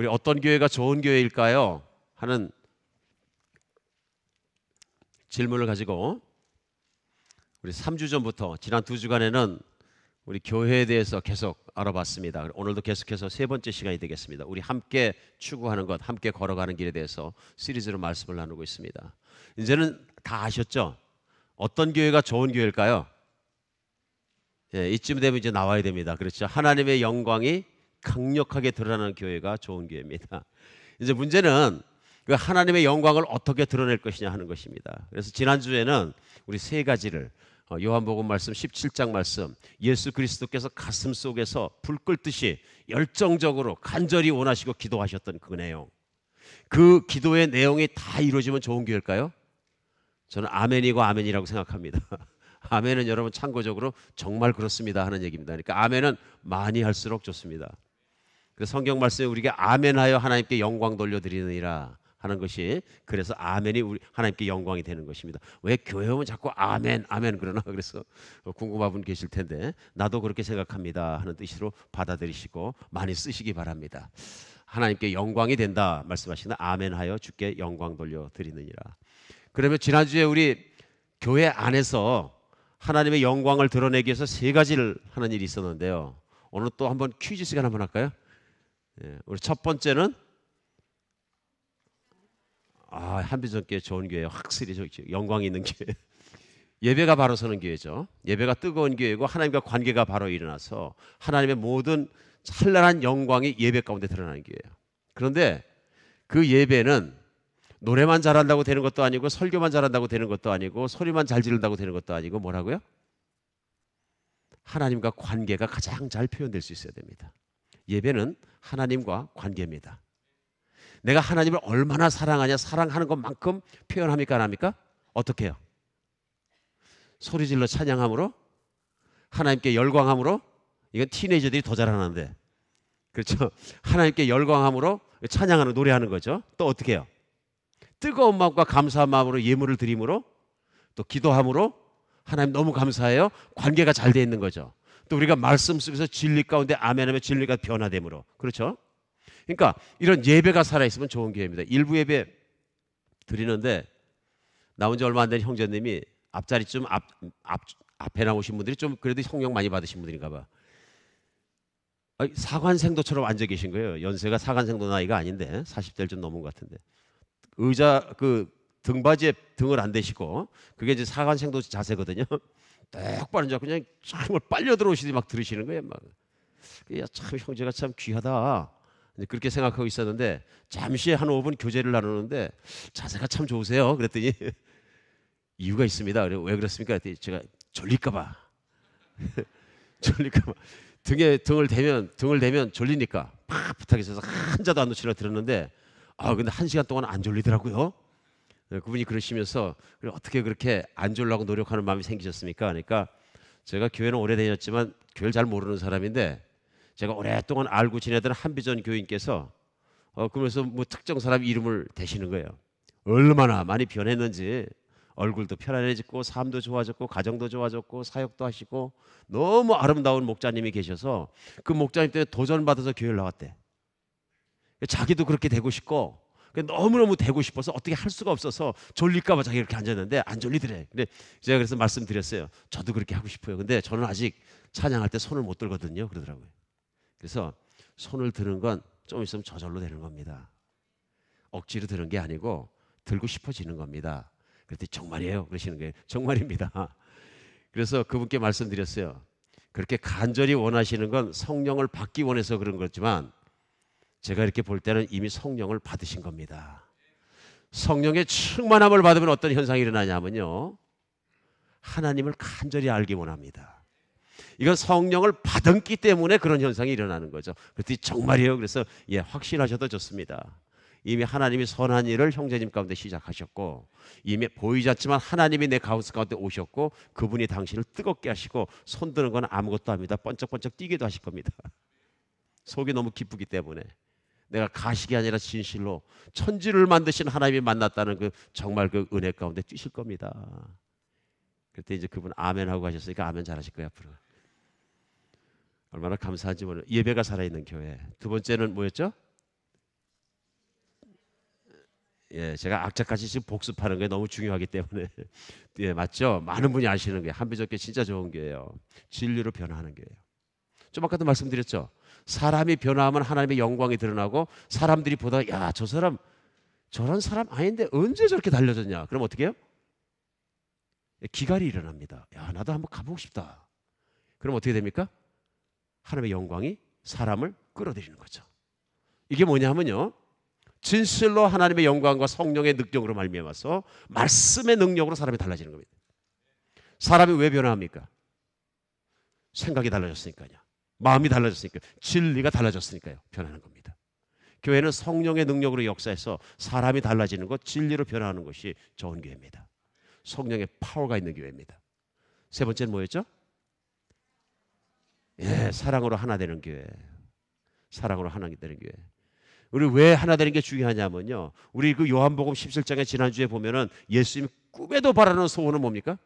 우리 어떤 교회가 좋은 교회일까요? 하는 질문을 가지고 우리 3주 전부터 지난 2주간에는 우리 교회에 대해서 계속 알아봤습니다. 오늘도 계속해서 세 번째 시간이 되겠습니다. 우리 함께 추구하는 것, 함께 걸어가는 길에 대해서 시리즈로 말씀을 나누고 있습니다. 이제는 다 아셨죠? 어떤 교회가 좋은 교회일까요? 예, 이쯤 되면 이제 나와야 됩니다. 그렇죠? 하나님의 영광이 강력하게 드러나는 교회가 좋은 교회입니다. 이제 문제는 그 하나님의 영광을 어떻게 드러낼 것이냐 하는 것입니다. 그래서 지난주에는 우리 세 가지를 요한복음 말씀 17장 말씀, 예수 그리스도께서 가슴 속에서 불 끓듯이 열정적으로 간절히 원하시고 기도하셨던 그 내용, 그 기도의 내용이 다 이루어지면 좋은 교회일까요? 저는 아멘이고 아멘이라고 생각합니다. 아멘은 여러분 참고적으로 정말 그렇습니다 하는 얘기입니다. 그러니까 아멘은 많이 할수록 좋습니다. 그래서 성경 말씀에 우리가 아멘하여 하나님께 영광 돌려드리느니라 하는 것이, 그래서 아멘이 우리 하나님께 영광이 되는 것입니다. 왜 교회 오면 자꾸 아멘 아멘 그러나? 그래서 궁금한 분 계실 텐데, 나도 그렇게 생각합니다 하는 뜻으로 받아들이시고 많이 쓰시기 바랍니다. 하나님께 영광이 된다 말씀하시는 아멘하여 주께 영광 돌려드리느니라. 그러면 지난주에 우리 교회 안에서 하나님의 영광을 드러내기 위해서 세 가지를 하는 일이 있었는데요. 오늘 또 한번 퀴즈 시간 한번 할까요? 예, 우리 첫 번째는 한비전교회 좋은 교회, 확실히 영광이 있는 교회. 예배가 바로 서는 교회죠. 예배가 뜨거운 교회고 하나님과 관계가 바로 일어나서 하나님의 모든 찬란한 영광이 예배 가운데 드러나는 교회예요. 그런데 그 예배는 노래만 잘한다고 되는 것도 아니고, 설교만 잘한다고 되는 것도 아니고, 소리만 잘 지른다고 되는 것도 아니고, 뭐라고요? 하나님과 관계가 가장 잘 표현될 수 있어야 됩니다. 예배는 하나님과 관계입니다. 내가 하나님을 얼마나 사랑하냐, 사랑하는 것만큼 표현합니까, 안 합니까? 어떻게 해요? 소리질러 찬양함으로, 하나님께 열광함으로. 이건 티네이저들이 더 잘하는데, 그렇죠? 하나님께 열광함으로 찬양하는, 노래하는 거죠. 또 어떻게 해요? 뜨거운 마음과 감사한 마음으로 예물을 드림으로, 또 기도함으로, 하나님 너무 감사해요. 관계가 잘 돼 있는 거죠. 또 우리가 말씀 속에서 진리 가운데 아멘하면 진리가 변화됨으로, 그렇죠? 그러니까 이런 예배가 살아있으면 좋은 교회입니다. 일부 예배 드리는데 나온 지 얼마 안 된 형제님이 앞자리 좀 앞에 나오신 분들이 좀 그래도 성령 많이 받으신 분들인가 봐. 사관생도처럼 앉아 계신 거예요. 연세가 사관생도 나이가 아닌데 40대를 좀 넘은 것 같은데, 의자 그 등받이에 등을 안 대시고, 그게 이제 사관생도 자세거든요. 똑바로 앉아 그냥 정말 빨려 들어오시더니 막 들으시는 거예요. 막. 야, 참 형제가 참 귀하다. 그렇게 생각하고 있었는데, 잠시 한 5분 교제를 나누는데 자세가 참 좋으세요. 그랬더니 이유가 있습니다. 왜 그렇습니까? 그랬더니 제가 졸릴까봐. 졸릴까봐. 등에 등을 대면 졸리니까 팍 부탁해서 한 자도 안 놓치려 들었는데, 근데 1시간 동안 안 졸리더라고요. 그분이 그러시면서, 어떻게 그렇게 안 졸라고 노력하는 마음이 생기셨습니까? 그러니까 제가 교회는 오래 다녔지만 교회를 잘 모르는 사람인데, 제가 오랫동안 알고 지내던 한비전 교인께서 그러면서 뭐 특정 사람 이름을 대시는 거예요. 얼마나 많이 변했는지, 얼굴도 편안해졌고, 삶도 좋아졌고, 가정도 좋아졌고, 사역도 하시고, 너무 아름다운 목자님이 계셔서 그 목자님 때문에 도전받아서 교회를 나왔대. 자기도 그렇게 되고 싶고, 너무너무 되고 싶어서 어떻게 할 수가 없어서 졸릴까봐 자기 이렇게 앉았는데 안 졸리더래. 근데 제가 그래서 말씀드렸어요. 저도 그렇게 하고 싶어요. 근데 저는 아직 찬양할 때 손을 못 들거든요. 그러더라고요. 그래서 손을 드는 건 좀 있으면 저절로 되는 겁니다. 억지로 드는 게 아니고 들고 싶어지는 겁니다. 그랬더니 정말이에요? 그러시는 거예요. 정말입니다. 그래서 그분께 말씀드렸어요. 그렇게 간절히 원하시는 건 성령을 받기 원해서 그런 거지만, 제가 이렇게 볼 때는 이미 성령을 받으신 겁니다. 성령의 충만함을 받으면 어떤 현상이 일어나냐면요, 하나님을 간절히 알기 원합니다. 이건 성령을 받았기 때문에 그런 현상이 일어나는 거죠. 그랬더니 정말이에요. 그래서 확신하셔도 좋습니다. 이미 하나님이 선한 일을 형제님 가운데 시작하셨고, 이미 보이지 않지만 하나님이 내 가운데 오셨고, 그분이 당신을 뜨겁게 하시고, 손드는 건 아무것도 아닙니다. 번쩍번쩍 뛰기도 하실 겁니다. 속이 너무 기쁘기 때문에. 내가 가식이 아니라 진실로 천지를 만드신 하나님이 만났다는 그 정말 그 은혜 가운데 뛰실 겁니다. 그때 이제 그분 아멘 하고 가셨으니까 아멘 잘하실 거예요 앞으로. 얼마나 감사한지 모르는 예배가 살아있는 교회. 두 번째는 뭐였죠? 예, 제가 악착같이 지금 복습하는 게 너무 중요하기 때문에 예, 맞죠? 많은 분이 아시는 게 한비전교회 진짜 좋은 교회예요. 진리로 변화하는 교회예요. 좀 아까도 말씀드렸죠. 사람이 변화하면 하나님의 영광이 드러나고 사람들이 보다 야, 저 사람 저런 사람 아닌데 언제 저렇게 달려졌냐? 그럼 어떻게 해요? 기갈이 일어납니다. 야, 나도 한번 가보고 싶다. 그럼 어떻게 됩니까? 하나님의 영광이 사람을 끌어들이는 거죠. 이게 뭐냐면요, 진실로 하나님의 영광과 성령의 능력으로 말미암아서 말씀의 능력으로 사람이 달라지는 겁니다. 사람이 왜 변화합니까? 생각이 달라졌으니까요. 마음이 달라졌으니까, 진리가 달라졌으니까요. 변하는 겁니다. 교회는 성령의 능력으로 역사해서 사람이 달라지는 것, 진리로 변화하는 것이 좋은 교회입니다. 성령의 파워가 있는 교회입니다. 세 번째는 뭐였죠? 예, 사랑으로 하나 되는 교회. 사랑으로 하나 되는 교회. 우리 왜 하나 되는 게 중요하냐면요, 우리 그 요한복음 17장에 지난주에 보면은 예수님 꿈에도 바라는 소원은 뭡니까?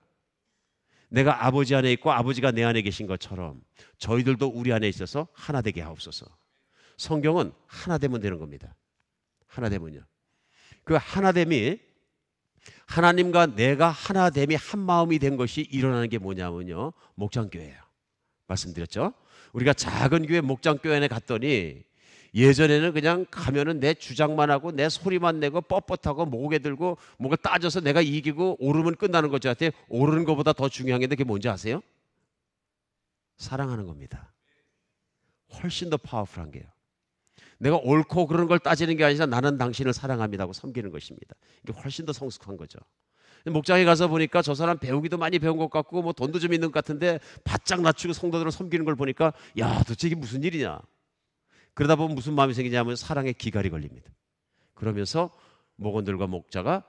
내가 아버지 안에 있고 아버지가 내 안에 계신 것처럼 저희들도 우리 안에 있어서 하나 되게 하옵소서. 성경은 하나 되면 되는 겁니다. 하나 되면요, 그 하나됨이, 하나님과 내가 하나됨이 한 마음이 된 것이 일어나는 게 뭐냐면요, 목장교회예요. 말씀드렸죠? 우리가 작은 교회 목장교회 안에 갔더니 예전에는 그냥 가면은 내 주장만 하고 내 소리만 내고 뻣뻣하고 목에 들고 목을 따져서 내가 이기고 오르면 끝나는 것 같아요. 오르는 것보다 더 중요한 게 그게 뭔지 아세요? 사랑하는 겁니다. 훨씬 더 파워풀한 게요. 내가 옳고 그런 걸 따지는 게 아니라 나는 당신을 사랑합니다 하고 섬기는 것입니다. 이게 훨씬 더 성숙한 거죠. 목장에 가서 보니까 저 사람 배우기도 많이 배운 것 같고 뭐 돈도 좀 있는 것 같은데 바짝 낮추고 성도들을 섬기는 걸 보니까 야, 도대체 이게 무슨 일이냐. 그러다 보면 무슨 마음이 생기냐면 사랑의 기갈이 걸립니다. 그러면서 목원들과 목자가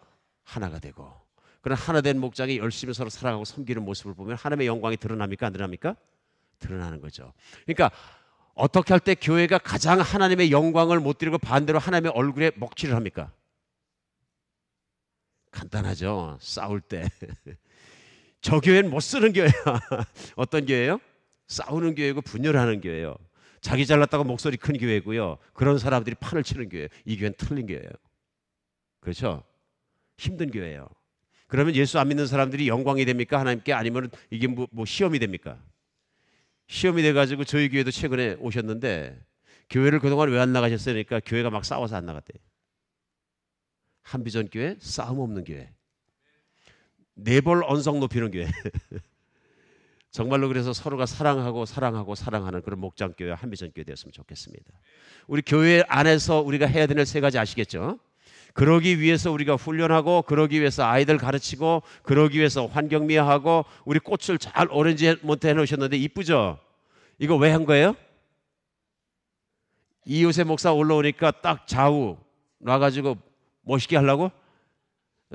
하나가 되고, 그런 하나된 목장이 열심히 서로 사랑하고 섬기는 모습을 보면 하나님의 영광이 드러납니까? 안 드러납니까? 드러나는 거죠. 그러니까 어떻게 할 때 교회가 가장 하나님의 영광을 못 드리고 반대로 하나님의 얼굴에 먹칠을 합니까? 간단하죠. 싸울 때. 저 교회는 못 쓰는 교회야. 어떤 교회예요? 싸우는 교회고 분열하는 교회예요. 자기 잘났다고 목소리 큰 교회고요, 그런 사람들이 판을 치는 교회예요. 이 교회는 틀린 교회예요. 그렇죠? 힘든 교회예요. 그러면 예수 안 믿는 사람들이 영광이 됩니까? 하나님께? 아니면 이게 뭐 시험이 됩니까? 시험이 돼가지고 저희 교회도 최근에 오셨는데 교회를 그동안 왜 안 나가셨어요? 그러니까 교회가 막 싸워서 안 나갔대요. 한비전 교회, 싸움 없는 교회. 네벌 언성 높이는 교회. 정말로 그래서 서로가 사랑하고 사랑하는 그런 목장교회, 한비전교회 되었으면 좋겠습니다. 우리 교회 안에서 우리가 해야 되는 세 가지 아시겠죠? 그러기 위해서 우리가 훈련하고, 그러기 위해서 아이들 가르치고, 그러기 위해서 환경미화하고, 우리 꽃을 잘 오렌지먼트 해놓으셨는데 이쁘죠? 이거 왜 한 거예요? 이효세 목사 올라오니까 딱 좌우 놔가지고 멋있게 하려고?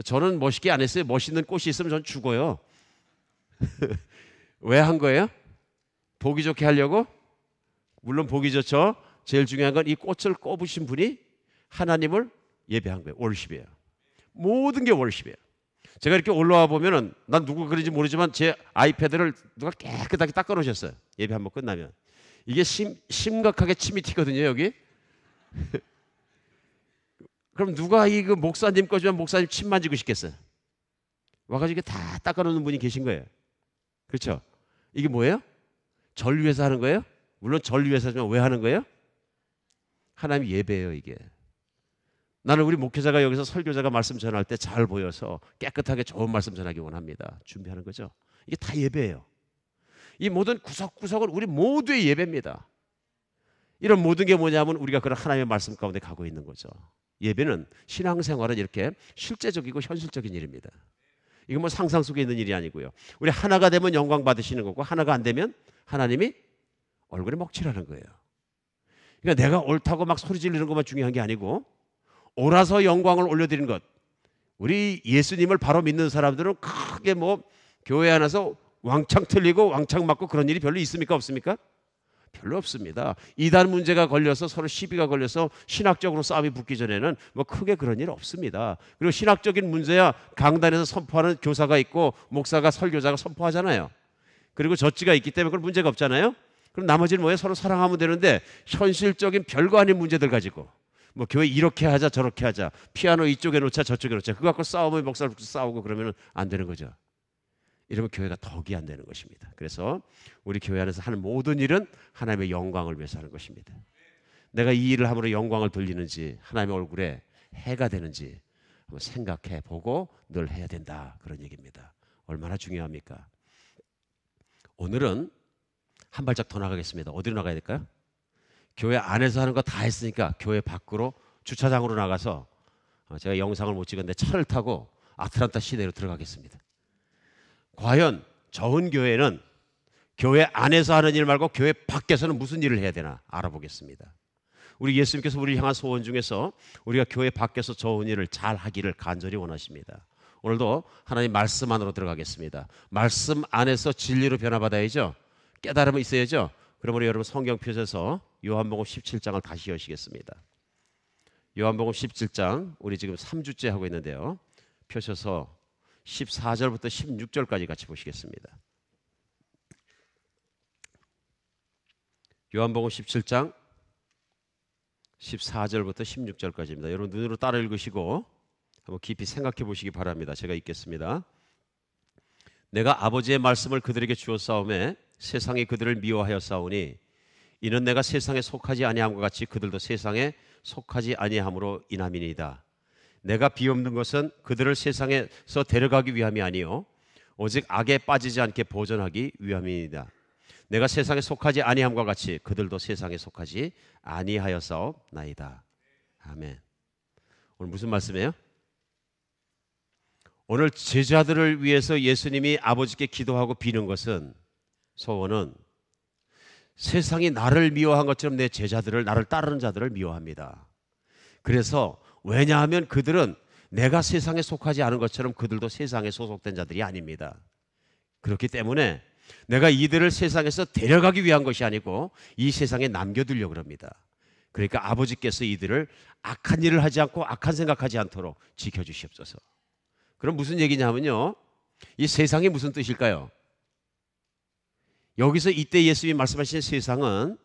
저는 멋있게 안 했어요. 멋있는 꽃이 있으면 전 죽어요. 왜 한 거예요? 보기 좋게 하려고? 물론 보기 좋죠. 제일 중요한 건 이 꽃을 꼽으신 분이 하나님을 예배한 거예요. 월십이에요. 모든 게 월십이에요. 제가 이렇게 올라와 보면은 난 누구 그런지 모르지만 제 아이패드를 누가 깨끗하게 닦아 놓으셨어요. 예배 한번 끝나면. 이게 심각하게 침이 튀거든요, 여기. 그럼 누가 이 그 목사님 거지만 목사님 침 만지고 싶겠어요? 와가지고 다 닦아 놓는 분이 계신 거예요. 그렇죠? 이게 뭐예요? 절 위해서 하는 거예요? 물론 절 위해서지만 왜 하는 거예요? 하나님 예배예요, 이게. 나는 우리 목회자가 여기서 설교자가 말씀 전할 때 잘 보여서 깨끗하게 좋은 말씀 전하기 원합니다. 준비하는 거죠. 이게 다 예배예요. 이 모든 구석구석은 우리 모두의 예배입니다. 이런 모든 게 뭐냐면 우리가 그런 하나님의 말씀 가운데 가고 있는 거죠. 예배는 신앙생활은 이렇게 실제적이고 현실적인 일입니다. 이건 뭐 상상 속에 있는 일이 아니고요. 우리 하나가 되면 영광 받으시는 거고, 하나가 안 되면 하나님이 얼굴에 먹칠하는 거예요. 그러니까 내가 옳다고 막 소리 지르는 것만 중요한 게 아니고, 옳아서 영광을 올려드리는 것. 우리 예수님을 바로 믿는 사람들은 크게 뭐 교회 안에서 왕창 틀리고 왕창 맞고 그런 일이 별로 있습니까? 없습니까? 별로 없습니다. 이단 문제가 걸려서 서로 시비가 걸려서 신학적으로 싸움이 붙기 전에는 뭐 크게 그런 일 없습니다. 그리고 신학적인 문제야 강단에서 선포하는 교사가 있고 목사가 설교자가 선포하잖아요. 그리고 젖지가 있기 때문에 그런 문제가 없잖아요. 그럼 나머지는 뭐예요? 서로 사랑하면 되는데 현실적인 별거 아닌 문제들 가지고 뭐 교회 이렇게 하자 저렇게 하자, 피아노 이쪽에 놓자 저쪽에 놓자, 그거 갖고 싸우면 목사를 싸우고 그러면 안 되는 거죠. 이러면 교회가 덕이 안 되는 것입니다. 그래서 우리 교회 안에서 하는 모든 일은 하나님의 영광을 위해서 하는 것입니다. 내가 이 일을 함으로 영광을 돌리는지 하나님의 얼굴에 해가 되는지 한번 생각해 보고 늘 해야 된다, 그런 얘기입니다. 얼마나 중요합니까? 오늘은 한 발짝 더 나가겠습니다. 어디로 나가야 될까요? 교회 안에서 하는 거 다 했으니까 교회 밖으로 주차장으로 나가서, 제가 영상을 못 찍었는데 차를 타고 아틀란타 시내로 들어가겠습니다. 과연 좋은 교회는 교회 안에서 하는 일 말고 교회 밖에서는 무슨 일을 해야 되나 알아보겠습니다. 우리 예수님께서 우리를 향한 소원 중에서 우리가 교회 밖에서 좋은 일을 잘 하기를 간절히 원하십니다. 오늘도 하나님 말씀 안으로 들어가겠습니다. 말씀 안에서 진리로 변화받아야죠. 깨달음이 있어야죠. 그러므로 여러분 성경 펴셔서 요한복음 17장을 다시 여시겠습니다. 요한복음 17장, 우리 지금 3주째 하고 있는데요. 펴셔서 14절부터 16절까지 같이 보시겠습니다. 요한복음 17장 14절부터 16절까지입니다. 여러분 눈으로 따라 읽으시고 한번 깊이 생각해 보시기 바랍니다. 제가 읽겠습니다. 내가 아버지의 말씀을 그들에게 주었사오매 세상이 그들을 미워하였사오니 이는 내가 세상에 속하지 아니함과 같이 그들도 세상에 속하지 아니함으로 인함이니이다. 내가 비옵는 것은 그들을 세상에서 데려가기 위함이 아니요 오직 악에 빠지지 않게 보존하기 위함이니이다. 내가 세상에 속하지 아니함과 같이 그들도 세상에 속하지 아니하였사옵나이다. 아멘. 오늘 무슨 말씀이에요? 오늘 제자들을 위해서 예수님이 아버지께 기도하고 비는 것은, 소원은 세상이 나를 미워한 것처럼 내 제자들을, 나를 따르는 자들을 미워합니다. 그래서 왜냐하면 그들은 내가 세상에 속하지 않은 것처럼 그들도 세상에 소속된 자들이 아닙니다. 그렇기 때문에 내가 이들을 세상에서 데려가기 위한 것이 아니고 이 세상에 남겨두려고 합니다. 그러니까 아버지께서 이들을 악한 일을 하지 않고 악한 생각하지 않도록 지켜주시옵소서. 그럼 무슨 얘기냐면요, 이 세상이 무슨 뜻일까요? 여기서 이때 예수님이 말씀하신 세상은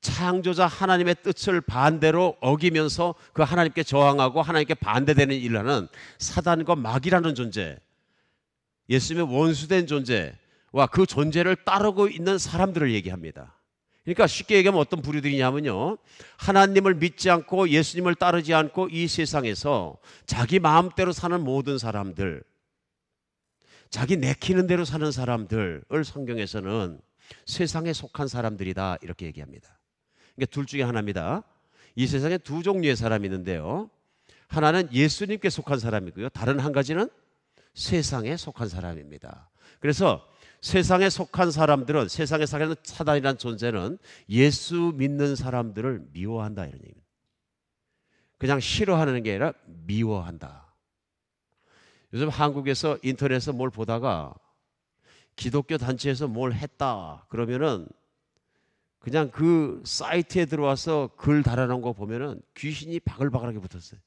창조자 하나님의 뜻을 반대로 어기면서 그 하나님께 저항하고 하나님께 반대되는 일을 하는 사단과 마귀라는 존재, 예수님의 원수된 존재와 그 존재를 따르고 있는 사람들을 얘기합니다. 그러니까 쉽게 얘기하면 어떤 부류들이냐면요, 하나님을 믿지 않고 예수님을 따르지 않고 이 세상에서 자기 마음대로 사는 모든 사람들, 자기 내키는 대로 사는 사람들을 성경에서는 세상에 속한 사람들이다, 이렇게 얘기합니다. 그러니까 둘 중에 하나입니다. 이 세상에 두 종류의 사람이 있는데요, 하나는 예수님께 속한 사람이고요, 다른 한 가지는 세상에 속한 사람입니다. 그래서 세상에 속한 사람들은, 세상에 사는 사단이라는 존재는 예수 믿는 사람들을 미워한다, 이런 얘기입니다. 그냥 싫어하는 게 아니라 미워한다. 요즘 한국에서 인터넷에서 뭘 보다가 기독교 단체에서 뭘 했다 그러면은 그냥 그 사이트에 들어와서 글 달아놓은 거 보면은 귀신이 바글바글하게 붙었어요.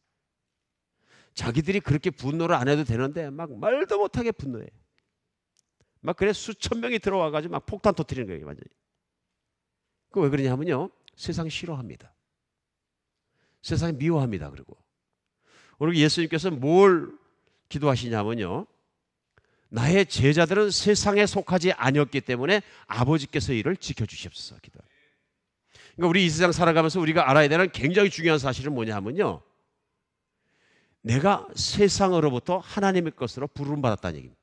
자기들이 그렇게 분노를 안 해도 되는데 막 말도 못하게 분노해. 막 그래 수천 명이 들어와가지고 막 폭탄 터뜨리는 거예요, 완전히. 그 왜 그러냐면요, 세상 싫어합니다. 세상이 미워합니다. 그리고 오늘 예수님께서 뭘 기도하시냐면요, 나의 제자들은 세상에 속하지 아니었기 때문에 아버지께서 이를 지켜주시옵소서 기도합니다. 그러니까 우리 이 세상 살아가면서 우리가 알아야 되는 굉장히 중요한 사실은 뭐냐면요, 내가 세상으로부터 하나님의 것으로 부름받았다는 얘기입니다.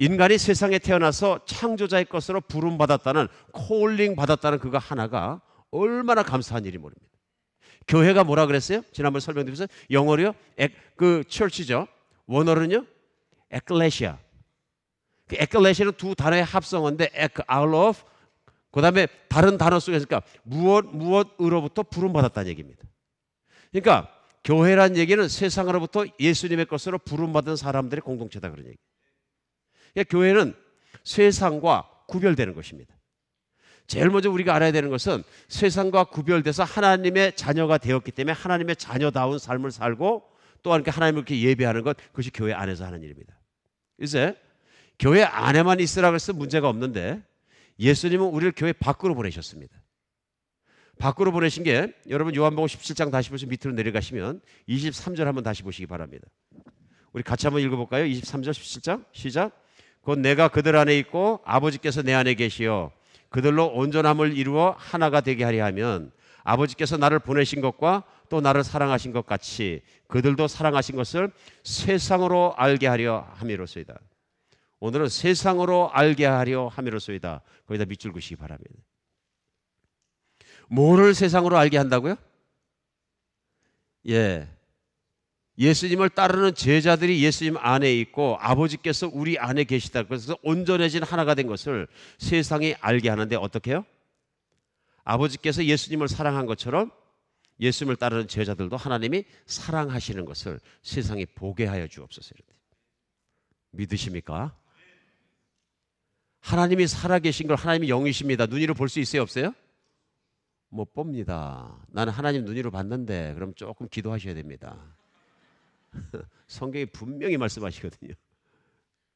인간이 세상에 태어나서 창조자의 것으로 부름받았다는, 콜링 받았다는 그거 하나가 얼마나 감사한 일이 모릅니다. 교회가 뭐라 그랬어요? 지난번에 설명드렸어요. 영어로요, 그 church죠. 원어로는요, ecclesia. 그 ecclesia는 두 단어의 합성어인데 out of, 그 다음에 다른 단어 속에서, 그러니까 무엇으로부터 부름받았다는 얘기입니다. 그러니까 교회란 얘기는 세상으로부터 예수님의 것으로 부름받은 사람들의 공동체다, 그런 얘기. 그러니까 교회는 세상과 구별되는 것입니다. 제일 먼저 우리가 알아야 되는 것은 세상과 구별돼서 하나님의 자녀가 되었기 때문에 하나님의 자녀다운 삶을 살고 또한 하나님을 이렇게 예배하는 것, 그것이 교회 안에서 하는 일입니다. 이제 교회 안에만 있으라고 해서 문제가 없는데 예수님은 우리를 교회 밖으로 보내셨습니다. 밖으로 보내신 게 여러분 요한복음 17장 다시 보시면 밑으로 내려가시면 23절 한번 다시 보시기 바랍니다. 우리 같이 한번 읽어볼까요? 23절 17장 시작. 곧 내가 그들 안에 있고 아버지께서 내 안에 계시어 그들로 온전함을 이루어 하나가 되게 하려 하면 아버지께서 나를 보내신 것과 또 나를 사랑하신 것 같이 그들도 사랑하신 것을 세상으로 알게 하려 함이로소이다. 오늘은 세상으로 알게 하려 함이로소이다. 거기다 밑줄 그시기 바랍니다. 뭐를 세상으로 알게 한다고요? 예수님을 따르는 제자들이 예수님 안에 있고 아버지께서 우리 안에 계시다. 그래서 온전해진 하나가 된 것을 세상이 알게 하는데 어떻게 해요? 아버지께서 예수님을 사랑한 것처럼 예수님을 따르는 제자들도 하나님이 사랑하시는 것을 세상이 보게 하여 주옵소서. 믿으십니까? 하나님이 살아계신 걸 하나님이 영이십니다. 눈으로 볼 수 있어요? 없어요? 못 봅니다. 나는 하나님 눈으로 봤는데 그럼 조금 기도하셔야 됩니다. 성경이 분명히 말씀하시거든요.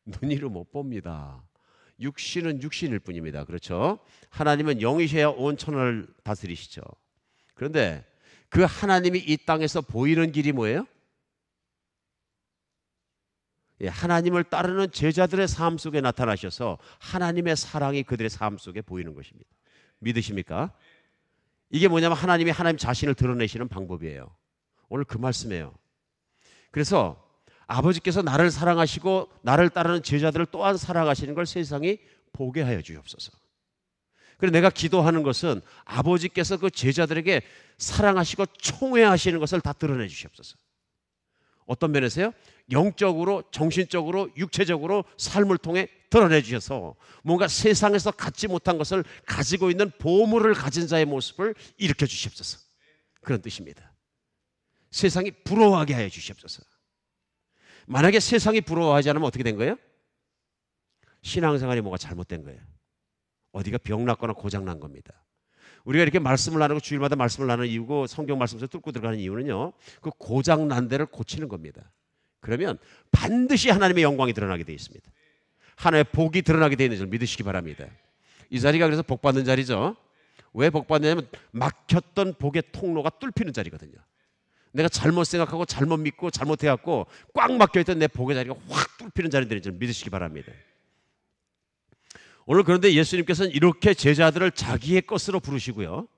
눈으로 못 봅니다. 육신은 육신일 뿐입니다. 그렇죠? 하나님은 영이셔야 온 천하를 다스리시죠. 그런데 그 하나님이 이 땅에서 보이는 길이 뭐예요? 하나님을 따르는 제자들의 삶 속에 나타나셔서 하나님의 사랑이 그들의 삶 속에 보이는 것입니다. 믿으십니까? 이게 뭐냐면 하나님이 하나님 자신을 드러내시는 방법이에요. 오늘 그 말씀이에요. 그래서 아버지께서 나를 사랑하시고 나를 따르는 제자들을 또한 사랑하시는 걸 세상이 보게 하여 주옵소서. 그래서 내가 기도하는 것은 아버지께서 그 제자들에게 사랑하시고 총회하시는 것을 다 드러내 주시옵소서. 어떤 면에서요? 영적으로, 정신적으로, 육체적으로 삶을 통해 드러내 주셔서 뭔가 세상에서 갖지 못한 것을 가지고 있는 보물을 가진 자의 모습을 일으켜 주시옵소서. 그런 뜻입니다. 세상이 부러워하게 하여 주시옵소서. 만약에 세상이 부러워하지 않으면 어떻게 된 거예요? 신앙생활이 뭐가 잘못된 거예요. 어디가 병났거나 고장난 겁니다. 우리가 이렇게 말씀을 나누고 주일마다 말씀을 나누는 이유고 성경 말씀에서 뚫고 들어가는 이유는요, 그 고장난 데를 고치는 겁니다. 그러면 반드시 하나님의 영광이 드러나게 되어 있습니다. 하나님의 복이 드러나게 되어 있는 줄 믿으시기 바랍니다. 이 자리가 그래서 복 받는 자리죠. 왜 복 받느냐면 막혔던 복의 통로가 뚫히는 자리거든요. 내가 잘못 생각하고 잘못 믿고 잘못해갖고 꽉 막혀있던 내 복의 자리가 확 뚫히는 자리들인 줄 믿으시기 바랍니다. 오늘 그런데 예수님께서는 이렇게 제자들을 자기의 것으로 부르시고요,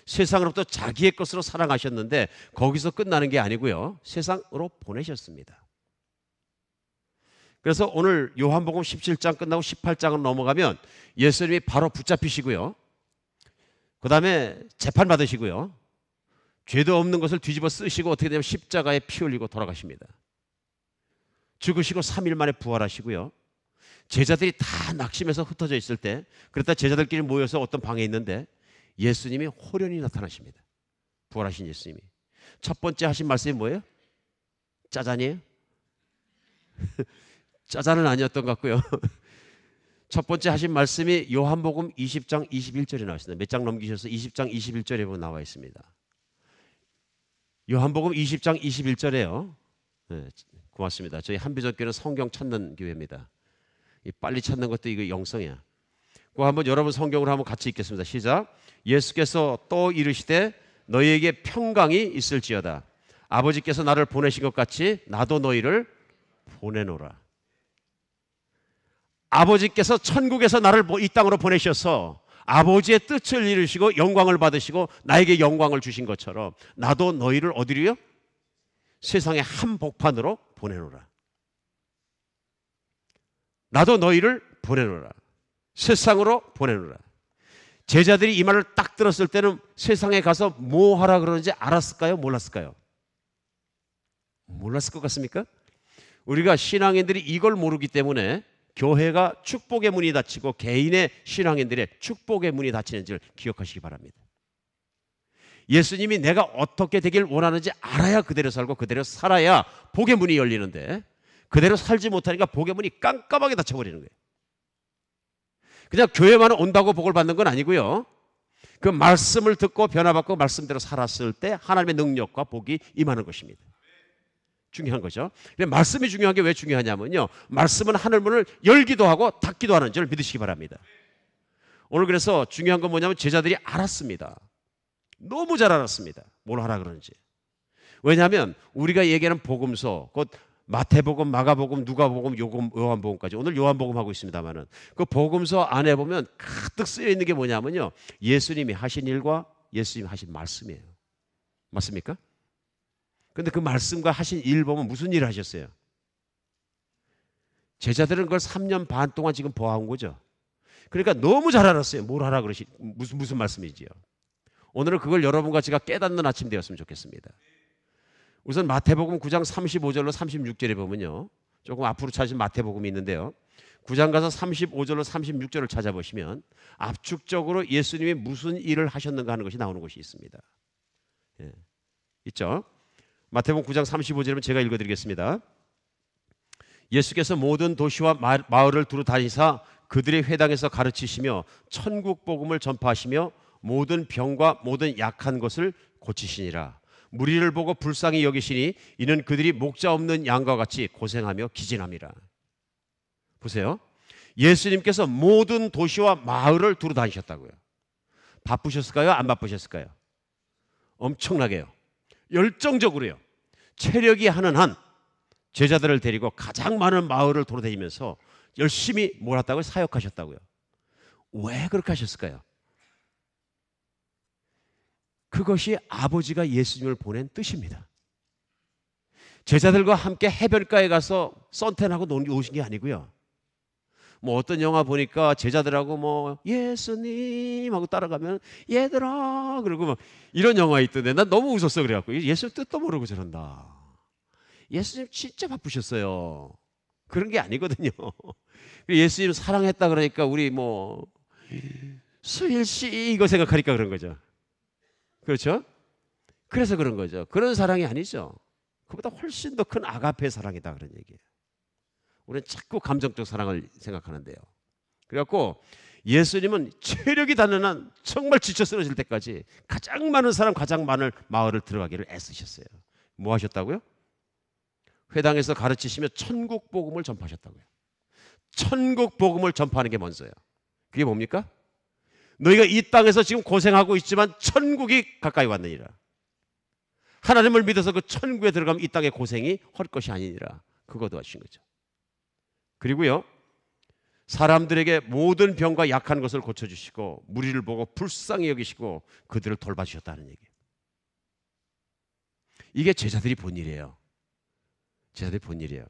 세상으로부터 자기의 것으로 사랑하셨는데 거기서 끝나는 게 아니고요, 세상으로 보내셨습니다. 그래서 오늘 요한복음 17장 끝나고 18장으로 넘어가면 예수님이 바로 붙잡히시고요, 그 다음에 재판받으시고요, 죄도 없는 것을 뒤집어 쓰시고 어떻게 되면 십자가에 피 흘리고 돌아가십니다. 죽으시고 3일 만에 부활하시고요, 제자들이 다 낙심해서 흩어져 있을 때, 그랬다 제자들끼리 모여서 어떤 방에 있는데 예수님이 호련히 나타나십니다. 부활하신 예수님이. 첫 번째 하신 말씀이 뭐예요? 짜잔이에요? 짜잔은 아니었던 것 같고요. 첫 번째 하신 말씀이 요한복음 20장 21절에 나와 있습니다. 몇 장 넘기셔서 20장 21절에 보면 나와 있습니다. 요한복음 20장 21절에요. 네, 고맙습니다. 저희 한비전교회는 성경 찾는 교회입니다. 빨리 찾는 것도 이거 영성이야. 그 한번 여러분 성경으로 한번 같이 읽겠습니다. 시작. 예수께서 또 이르시되 너희에게 평강이 있을지어다. 아버지께서 나를 보내신 것 같이 나도 너희를 보내노라. 아버지께서 천국에서 나를 이 땅으로 보내셔서 아버지의 뜻을 이루시고 영광을 받으시고 나에게 영광을 주신 것처럼 나도 너희를 어디로요? 세상의 한복판으로 보내노라. 나도 너희를 보내노라. 세상으로 보내노라. 제자들이 이 말을 딱 들었을 때는 세상에 가서 뭐 하라 그러는지 알았을까요? 몰랐을까요? 몰랐을 것 같습니까? 우리가 신앙인들이 이걸 모르기 때문에 교회가 축복의 문이 닫히고 개인의 신앙인들의 축복의 문이 닫히는지를 기억하시기 바랍니다. 예수님이 내가 어떻게 되길 원하는지 알아야 그대로 살고 그대로 살아야 복의 문이 열리는데 그대로 살지 못하니까 복의 문이 깜깜하게 닫혀버리는 거예요. 그냥 교회만 온다고 복을 받는 건 아니고요, 그 말씀을 듣고 변화받고 말씀대로 살았을 때 하나님의 능력과 복이 임하는 것입니다. 중요한 거죠. 말씀이 중요한 게 왜 중요하냐면요, 말씀은 하늘문을 열기도 하고 닫기도 하는 줄 믿으시기 바랍니다. 오늘 그래서 중요한 건 뭐냐면 제자들이 알았습니다. 너무 잘 알았습니다. 뭘 하라 그러는지. 왜냐하면 우리가 얘기하는 복음서, 곧 마태복음, 마가복음, 누가복음, 요한복음까지, 오늘 요한복음 하고 있습니다만은 그 복음서 안에 보면 가득 쓰여 있는 게 뭐냐면요, 예수님이 하신 일과 예수님이 하신 말씀이에요. 맞습니까? 근데 그 말씀과 하신 일 보면 무슨 일을 하셨어요? 제자들은 그걸 3년 반 동안 지금 보아온 거죠. 그러니까 너무 잘 알았어요. 뭘 하라 그러시, 무슨 말씀이지요. 오늘은 그걸 여러분과 제가 깨닫는 아침 되었으면 좋겠습니다. 우선 마태복음 9장 35절로 36절에 보면요, 조금 앞으로 찾으신 마태복음이 있는데요, 9장 가서 35절로 36절을 찾아보시면 압축적으로 예수님이 무슨 일을 하셨는가 하는 것이 나오는 것이 있습니다. 예. 있죠? 마태복음 9장 35절이면 제가 읽어드리겠습니다. 예수께서 모든 도시와 마을을 두루 다니사 그들의 회당에서 가르치시며 천국 복음을 전파하시며 모든 병과 모든 약한 것을 고치시니라. 무리를 보고 불쌍히 여기시니 이는 그들이 목자 없는 양과 같이 고생하며 기진함이라. 보세요. 예수님께서 모든 도시와 마을을 두루 다니셨다고요. 바쁘셨을까요? 안 바쁘셨을까요? 엄청나게요. 열정적으로요. 체력이 하는 한 제자들을 데리고 가장 많은 마을을 돌아다니면서 열심히 몰았다고요? 사역하셨다고요. 왜 그렇게 하셨을까요? 그것이 아버지가 예수님을 보낸 뜻입니다. 제자들과 함께 해변가에 가서 선탠하고 노신 게 아니고요. 뭐 어떤 영화 보니까 제자들하고 뭐 예수님 하고 따라가면 얘들아 그러고 막 이런 영화 있던데 난 너무 웃었어. 그래갖고 예수님 뜻도 모르고 저런다. 예수님 진짜 바쁘셨어요. 그런 게 아니거든요. 예수님 사랑했다 그러니까 우리 뭐 수일 씨 이거 생각하니까 그런 거죠. 그렇죠? 그래서 그런 거죠. 그런 사랑이 아니죠. 그보다 훨씬 더 큰 아가페 사랑이다 그런 얘기예요. 우리는 자꾸 감정적 사랑을 생각하는데요. 그래갖고 예수님은 체력이 닿는 한 정말 지쳐 쓰러질 때까지 가장 많은 사람, 가장 많은 마을을 들어가기를 애쓰셨어요. 뭐 하셨다고요? 회당에서 가르치시며 천국 복음을 전파하셨다고요. 천국 복음을 전파하는 게 먼저예요. 그게 뭡니까? 너희가 이 땅에서 지금 고생하고 있지만 천국이 가까이 왔느니라. 하나님을 믿어서 그 천국에 들어가면 이 땅의 고생이 헐 것이 아니니라. 그거 도와주신 거죠. 그리고요, 사람들에게 모든 병과 약한 것을 고쳐주시고 무리를 보고 불쌍히 여기시고 그들을 돌봐주셨다는 얘기예요. 이게 제자들이 본 일이에요. 제자들이 본 일이에요.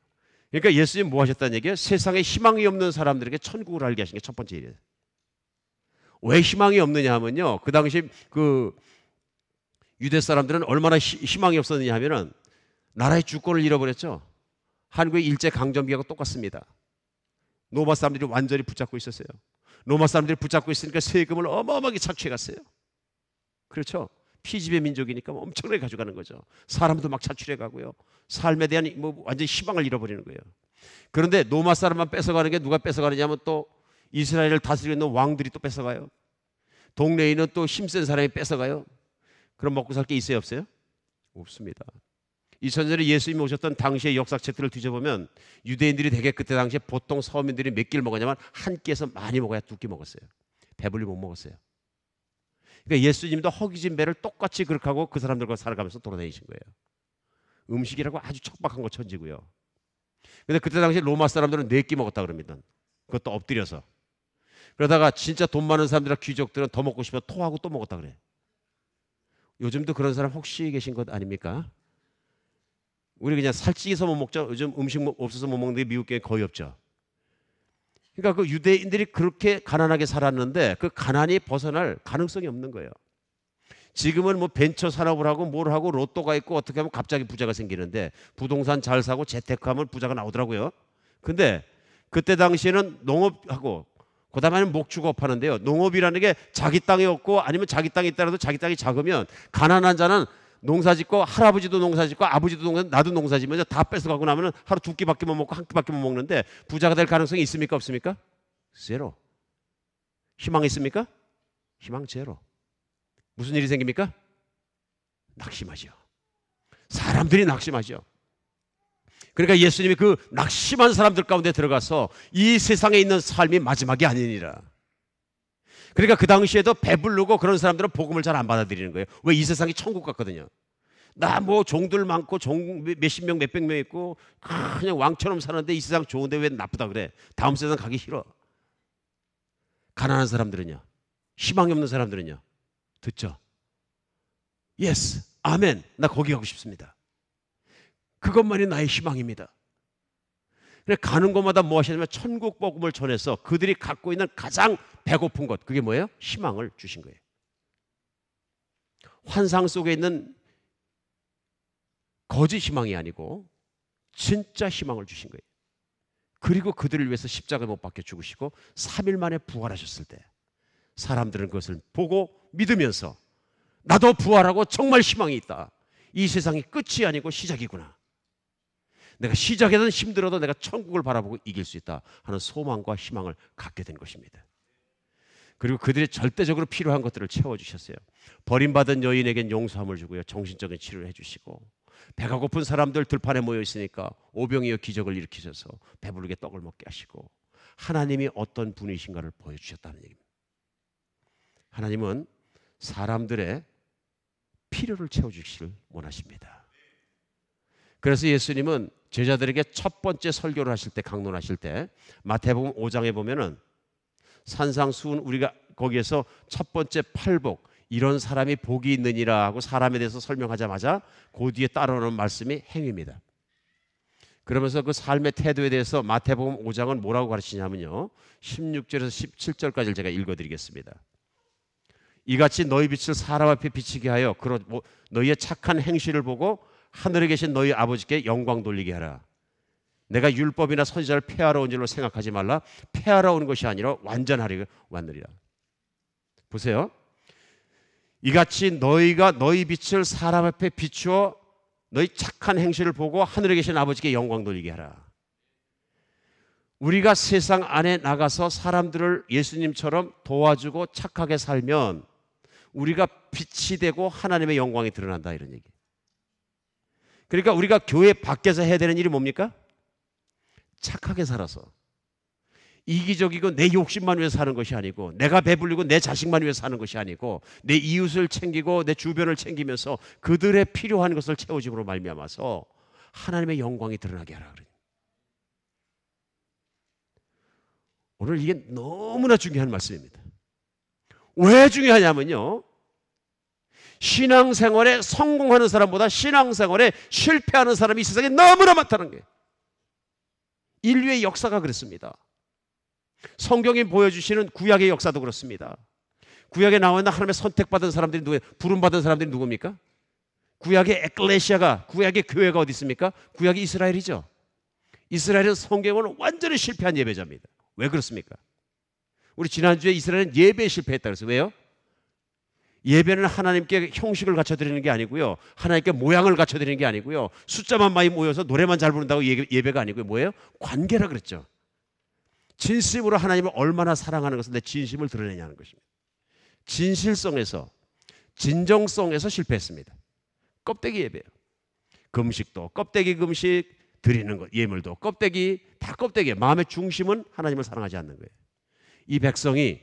그러니까 예수님 뭐 하셨다는 얘기예요? 세상에 희망이 없는 사람들에게 천국을 알게 하신 게 첫 번째 일이에요. 왜 희망이 없느냐 하면요, 그 당시 그 유대 사람들은 얼마나 희망이 없었느냐 하면은 나라의 주권을 잃어버렸죠. 한국의 일제강점기하고 똑같습니다. 로마 사람들이 완전히 붙잡고 있었어요. 로마 사람들이 붙잡고 있으니까 세금을 어마어마하게 착취해 갔어요. 그렇죠? 피지배 민족이니까 엄청나게 가져가는 거죠. 사람도 막 착취해 가고요. 삶에 대한 뭐 완전히 희망을 잃어버리는 거예요. 그런데 로마 사람만 뺏어가는 게 누가 뺏어가느냐 하면 또 이스라엘을 다스리고 있는 왕들이 또 뺏어가요. 동네에 있는 또 힘센 사람이 뺏어가요. 그럼 먹고 살 게 있어요, 없어요? 없습니다. 2000년에 예수님이 오셨던 당시의 역사책들을 뒤져보면 유대인들이 대개 그때 당시에 보통 서민들이 몇 끼를 먹었냐면 한 끼에서 많이 먹어야 두 끼 먹었어요. 배불리 못 먹었어요. 그러니까 예수님도 허기진 배를 똑같이 그렇게 하고 그 사람들과 살아가면서 돌아다니신 거예요. 음식이라고 아주 척박한 거 천지고요. 근데 그때 당시 로마 사람들은 네 끼 먹었다 그럽니다. 그것도 엎드려서. 그러다가 진짜 돈 많은 사람들이나 귀족들은 더 먹고 싶어 토하고 또 먹었다 그래. 요즘도 그런 사람 혹시 계신 것 아닙니까? 우리 그냥 살찌서 못 먹죠. 요즘 음식 없어서 못 먹는 게 미국 교회 거의 없죠. 그러니까 그 유대인들이 그렇게 가난하게 살았는데 그 가난이 벗어날 가능성이 없는 거예요. 지금은 뭐 벤처 산업을 하고 뭘 하고 로또가 있고 어떻게 하면 갑자기 부자가 생기는데 부동산 잘 사고 재테크하면 부자가 나오더라고요. 근데 그때 당시에는 농업하고 그다음에 목축업 하는데요. 농업이라는 게 자기 땅이 없고 아니면 자기 땅이 있더라도 자기 땅이 작으면 가난한 자는 농사 짓고 할아버지도 농사 짓고 아버지도 농사 나도 농사 지면서 다 뺏어가고 나면 하루 두 끼밖에 못 먹고 한 끼밖에 못 먹는데 부자가 될 가능성이 있습니까? 없습니까? 제로. 희망 있습니까? 희망 제로. 무슨 일이 생깁니까? 낙심하죠. 사람들이 낙심하죠. 그러니까 예수님이 그 낙심한 사람들 가운데 들어가서 이 세상에 있는 삶이 마지막이 아니니라. 그러니까 그 당시에도 배부르고 그런 사람들은 복음을 잘 안 받아들이는 거예요. 왜? 이 세상이 천국 같거든요. 나 뭐 종들 많고 몇십 명 몇백 명 있고 그냥 왕처럼 사는데 이 세상 좋은데 왜 나쁘다 그래? 다음 세상 가기 싫어. 가난한 사람들은요, 희망이 없는 사람들은요, 듣죠? 예스, 아멘, 나 거기 가고 싶습니다. 그것만이 나의 희망입니다. 그래, 가는 곳마다 뭐 하시냐면 천국 복음을 전해서 그들이 갖고 있는 가장 배고픈 것, 그게 뭐예요? 희망을 주신 거예요. 환상 속에 있는 거짓 희망이 아니고 진짜 희망을 주신 거예요. 그리고 그들을 위해서 십자가에 못 박혀 죽으시고 3일 만에 부활하셨을 때 사람들은 그것을 보고 믿으면서 나도 부활하고 정말 희망이 있다. 이 세상이 끝이 아니고 시작이구나. 내가 시작에는 힘들어도 내가 천국을 바라보고 이길 수 있다 하는 소망과 희망을 갖게 된 것입니다. 그리고 그들이 절대적으로 필요한 것들을 채워주셨어요. 버림받은 여인에겐 용서함을 주고요, 정신적인 치료를 해주시고, 배가 고픈 사람들 들판에 모여 있으니까 오병이어 기적을 일으키셔서 배부르게 떡을 먹게 하시고, 하나님이 어떤 분이신가를 보여주셨다는 얘기입니다. 하나님은 사람들의 필요를 채워주시기를 원하십니다. 그래서 예수님은 제자들에게 첫 번째 설교를 하실 때, 강론하실 때 마태복음 5장에 보면은 산상수훈, 우리가 거기에서 첫 번째 팔복, 이런 사람이 복이 있느니라 하고 사람에 대해서 설명하자마자 그 뒤에 따라오는 말씀이 행위입니다. 그러면서 그 삶의 태도에 대해서 마태복음 5장은 뭐라고 가르치냐면요, 16절에서 17절까지를 제가 읽어드리겠습니다. 이같이 너희 빛을 사람 앞에 비치게 하여 너희의 착한 행실을 보고 하늘에 계신 너희 아버지께 영광 돌리게 하라. 내가 율법이나 선지자를 폐하러 온 줄로 생각하지 말라. 폐하러 온 것이 아니라 완전하려 왔느니라. 보세요. 이같이 너희가 너희 빛을 사람 앞에 비추어 너희 착한 행실을 보고 하늘에 계신 아버지께 영광 돌리게 하라. 우리가 세상 안에 나가서 사람들을 예수님처럼 도와주고 착하게 살면 우리가 빛이 되고 하나님의 영광이 드러난다, 이런 얘기. 그러니까 우리가 교회 밖에서 해야 되는 일이 뭡니까? 착하게 살아서, 이기적이고 내 욕심만 위해서 사는 것이 아니고, 내가 배불리고 내 자식만 위해서 사는 것이 아니고, 내 이웃을 챙기고 내 주변을 챙기면서 그들의 필요한 것을 채워줌으로 말미암아서 하나님의 영광이 드러나게 하라. 오늘 이게 너무나 중요한 말씀입니다. 왜 중요하냐면요, 신앙생활에 성공하는 사람보다 신앙생활에 실패하는 사람이 이 세상에 너무나 많다는 거예요. 인류의 역사가 그렇습니다. 성경이 보여주시는 구약의 역사도 그렇습니다. 구약에 나와 있는 하나님의 선택받은 사람들이 누구예요? 부름받은 사람들이 누굽니까? 구약의 에클레시아가, 구약의 교회가 어디 있습니까? 구약이 이스라엘이죠. 이스라엘은 성경은 완전히 실패한 예배자입니다. 왜 그렇습니까? 우리 지난주에 이스라엘은 예배에 실패했다 그랬어요. 왜요? 예배는 하나님께 형식을 갖춰드리는 게 아니고요, 하나님께 모양을 갖춰드리는 게 아니고요, 숫자만 많이 모여서 노래만 잘 부른다고 예배가 아니고요, 뭐예요? 관계라 그랬죠. 진심으로 하나님을 얼마나 사랑하는 것을 내 진심을 드러내냐는 것입니다. 진실성에서, 진정성에서 실패했습니다. 껍데기 예배예요. 금식도 껍데기 금식, 드리는 것, 예물도 껍데기, 다 껍데기예요. 마음의 중심은 하나님을 사랑하지 않는 거예요. 이 백성이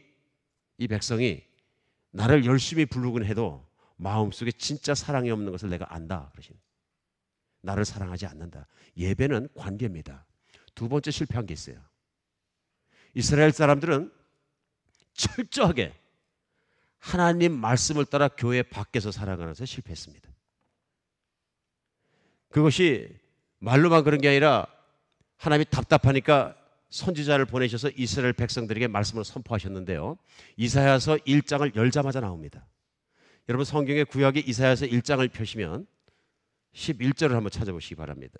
나를 열심히 부르긴 해도 마음속에 진짜 사랑이 없는 것을 내가 안다. 나를 사랑하지 않는다. 예배는 관계입니다. 두 번째 실패한 게 있어요. 이스라엘 사람들은 철저하게 하나님 말씀을 따라 교회 밖에서 살아가는 것에 실패했습니다. 그것이 말로만 그런 게 아니라 하나님이 답답하니까 선지자를 보내셔서 이스라엘 백성들에게 말씀을 선포하셨는데요, 이사야서 1장을 열자마자 나옵니다. 여러분 성경의 구약의 이사야서 1장을 펴시면 11절을 한번 찾아보시기 바랍니다.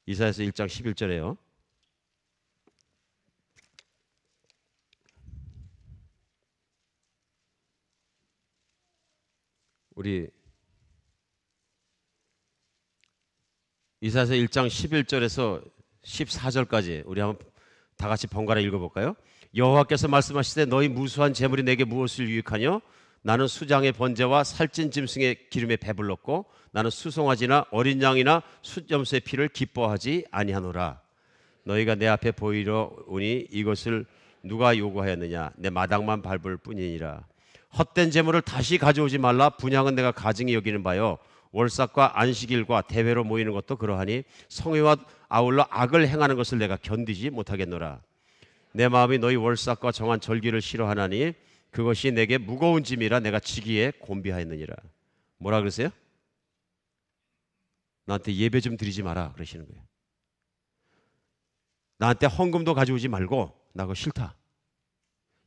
이사야서 1장 11절에요. 우리 이사야서 1장 11절에서 14절까지 우리 한번 다 같이 번갈아 읽어볼까요? 여호와께서 말씀하시되 너희 무수한 재물이 내게 무엇을 유익하뇨? 나는 수장의 번제와 살찐 짐승의 기름에 배불렀고 나는 수송아지나 어린 양이나 숫염소의 피를 기뻐하지 아니하노라. 너희가 내 앞에 보이러 오니 이것을 누가 요구하였느냐? 내 마당만 밟을 뿐이니라. 헛된 재물을 다시 가져오지 말라. 분향은 내가 가증히 여기는 바요. 월삭과 안식일과 대회로 모이는 것도 그러하니 성회와 아울러 악을 행하는 것을 내가 견디지 못하겠노라. 내 마음이 너희 월삭과 정한 절기를 싫어하나니 그것이 내게 무거운 짐이라 내가 지기에 곤비하였느니라. 뭐라 그러세요? 나한테 예배 좀 드리지 마라 그러시는 거예요. 나한테 헌금도 가져오지 말고 나 그거 싫다.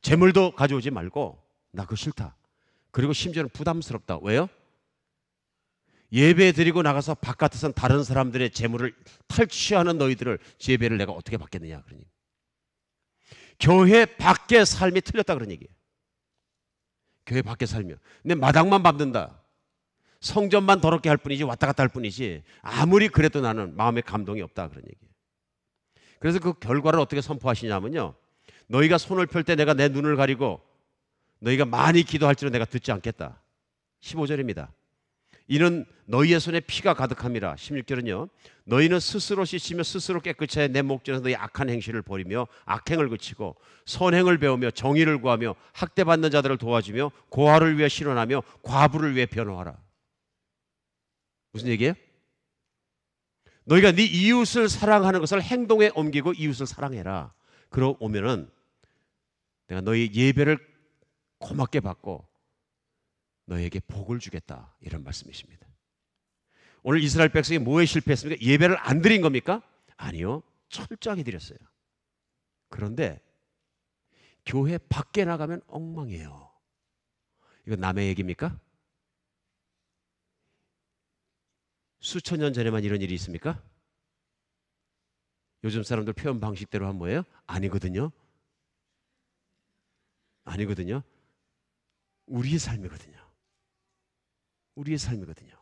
재물도 가져오지 말고 나 그거 싫다. 그리고 심지어는 부담스럽다. 왜요? 예배 드리고 나가서 바깥에선 다른 사람들의 재물을 탈취하는 너희들을 예배를 내가 어떻게 받겠느냐 그러니. 교회 밖의 삶이 틀렸다 그런 얘기예요. 교회 밖에 살며 내 마당만 밟는다. 성전만 더럽게 할 뿐이지 왔다 갔다 할 뿐이지 아무리 그래도 나는 마음에 감동이 없다 그런 얘기예요. 그래서 그 결과를 어떻게 선포하시냐면요. 너희가 손을 펼 때 내가 내 눈을 가리고 너희가 많이 기도할지는 내가 듣지 않겠다. 15절입니다. 이는 너희의 손에 피가 가득함이라. 16절은요. 너희는 스스로 씻으며 스스로 깨끗이 해 내 목전에서 너희 악한 행실을 버리며 악행을 그치고 선행을 배우며 정의를 구하며 학대받는 자들을 도와주며 고아를 위해 실현하며 과부를 위해 변호하라. 무슨 얘기예요? 너희가 네 이웃을 사랑하는 것을 행동에 옮기고 이웃을 사랑해라. 그러오면은 내가 너희 예배를 고맙게 받고 너희에게 복을 주겠다. 이런 말씀이십니다. 오늘 이스라엘 백성이 뭐에 실패했습니까? 예배를 안 드린 겁니까? 아니요. 철저하게 드렸어요. 그런데 교회 밖에 나가면 엉망이에요. 이거 남의 얘기입니까? 수천 년 전에만 이런 일이 있습니까? 요즘 사람들 표현 방식대로 하면 뭐예요? 아니거든요. 아니거든요. 우리의 삶이거든요. 우리의 삶이거든요.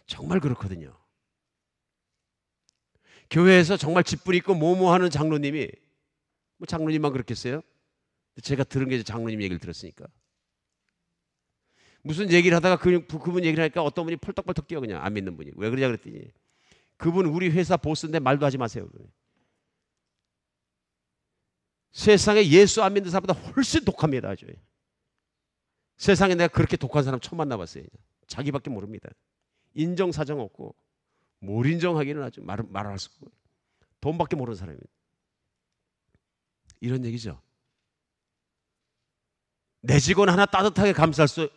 정말 그렇거든요. 교회에서 정말 집불 있고 뭐뭐하는 장로님이 뭐 장로님만 그렇겠어요? 제가 들은 게 장로님 얘기를 들었으니까. 무슨 얘기를 하다가 그분 얘기를 하니까 어떤 분이 펄떡펄떡 뛰어 그냥 안 믿는 분이. 왜 그러냐 그랬더니 그분 우리 회사 보스인데 말도 하지 마세요. 세상에 예수 안 믿는 사람보다 훨씬 독합니다. 아주. 세상에 내가 그렇게 독한 사람 처음 만나봤어요. 자기밖에 모릅니다. 인정사정 없고 뭘 인정하기는 아주 말할 수 없고 돈밖에 모르는 사람입니다. 이런 얘기죠. 내 직원 하나 따뜻하게 감쌀 수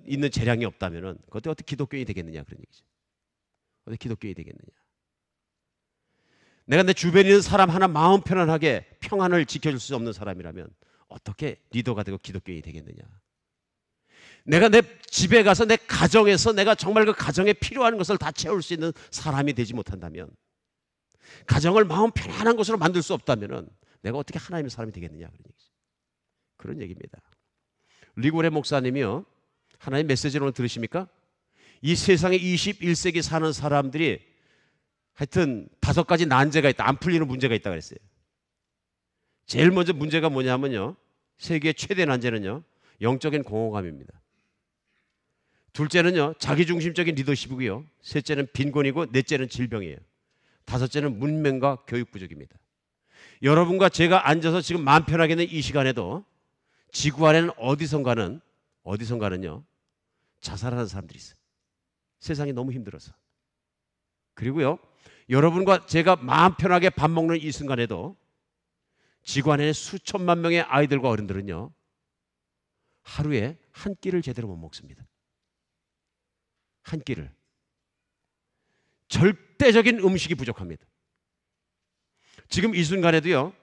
있는 재량이 없다면 그것도 어떻게 기독교인이 되겠느냐 그런 얘기죠. 어떻게 기독교인이 되겠느냐. 내가 내 주변에 있는 사람 하나 마음 편안하게 평안을 지켜줄 수 없는 사람이라면 어떻게 리더가 되고 기독교인이 되겠느냐. 내가 내 집에 가서 내 가정에서 내가 정말 그 가정에 필요한 것을 다 채울 수 있는 사람이 되지 못한다면, 가정을 마음 편안한 곳으로 만들 수 없다면 내가 어떻게 하나님의 사람이 되겠느냐 그런 얘기죠. 그런 얘기입니다. 리고레 목사님이요, 하나님 메시지를 오늘 들으십니까? 이 세상에 21세기 사는 사람들이 하여튼 5가지 난제가 있다, 안 풀리는 문제가 있다 그랬어요. 제일 먼저 문제가 뭐냐면요, 세계의 최대 난제는요 영적인 공허감입니다. 둘째는요 자기중심적인 리더십이고요, 셋째는 빈곤이고, 넷째는 질병이에요. 다섯째는 문명과 교육 부족입니다. 여러분과 제가 앉아서 지금 마음 편하게 있는 이 시간에도 지구 안에는 어디선가는요 자살하는 사람들이 있어요. 세상이 너무 힘들어서. 그리고요 여러분과 제가 마음 편하게 밥 먹는 이 순간에도 지구 안에 수천만 명의 아이들과 어른들은요 하루에 한 끼를 제대로 못 먹습니다. 한 끼를. 절대적인 음식이 부족합니다. 지금 이 순간에도요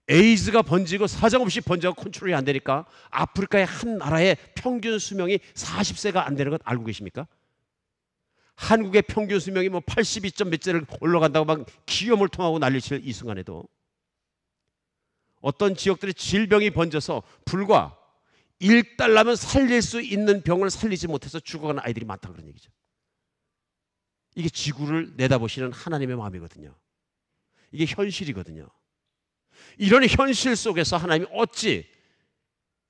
에이즈가 번지고 사정없이 번지고 컨트롤이 안 되니까 아프리카의 한 나라의 평균 수명이 40세가 안 되는 것 알고 계십니까? 한국의 평균 수명이 뭐 82점 몇 세를 올라간다고 막 기염을통하고 난리칠 이 순간에도 어떤 지역들의 질병이 번져서 불과 1달러면 살릴 수 있는 병을 살리지 못해서 죽어가는 아이들이 많다 그런 얘기죠. 이게 지구를 내다보시는 하나님의 마음이거든요. 이게 현실이거든요. 이런 현실 속에서 하나님이 어찌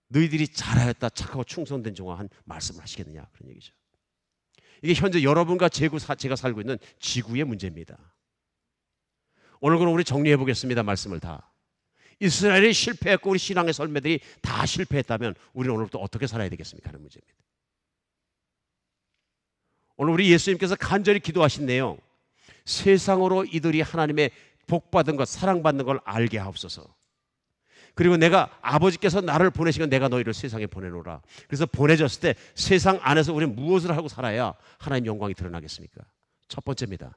너희들이 잘하였다 착하고 충성된 종아 한 말씀을 하시겠느냐 그런 얘기죠. 이게 현재 여러분과 제가 살고 있는 지구의 문제입니다. 오늘 그럼 우리 정리해 보겠습니다. 말씀을 다. 이스라엘이 실패했고 우리 신앙의 선배들이 다 실패했다면 우리는 오늘부터 어떻게 살아야 되겠습니까 하는 문제입니다. 오늘 우리 예수님께서 간절히 기도하신 내용, 세상으로 이들이 하나님의 복받은 것, 사랑받는 걸 알게 하옵소서. 그리고 내가 아버지께서 나를 보내시면 내가 너희를 세상에 보내노라. 그래서 보내졌을 때 세상 안에서 우리는 무엇을 하고 살아야 하나님 영광이 드러나겠습니까? 첫 번째입니다.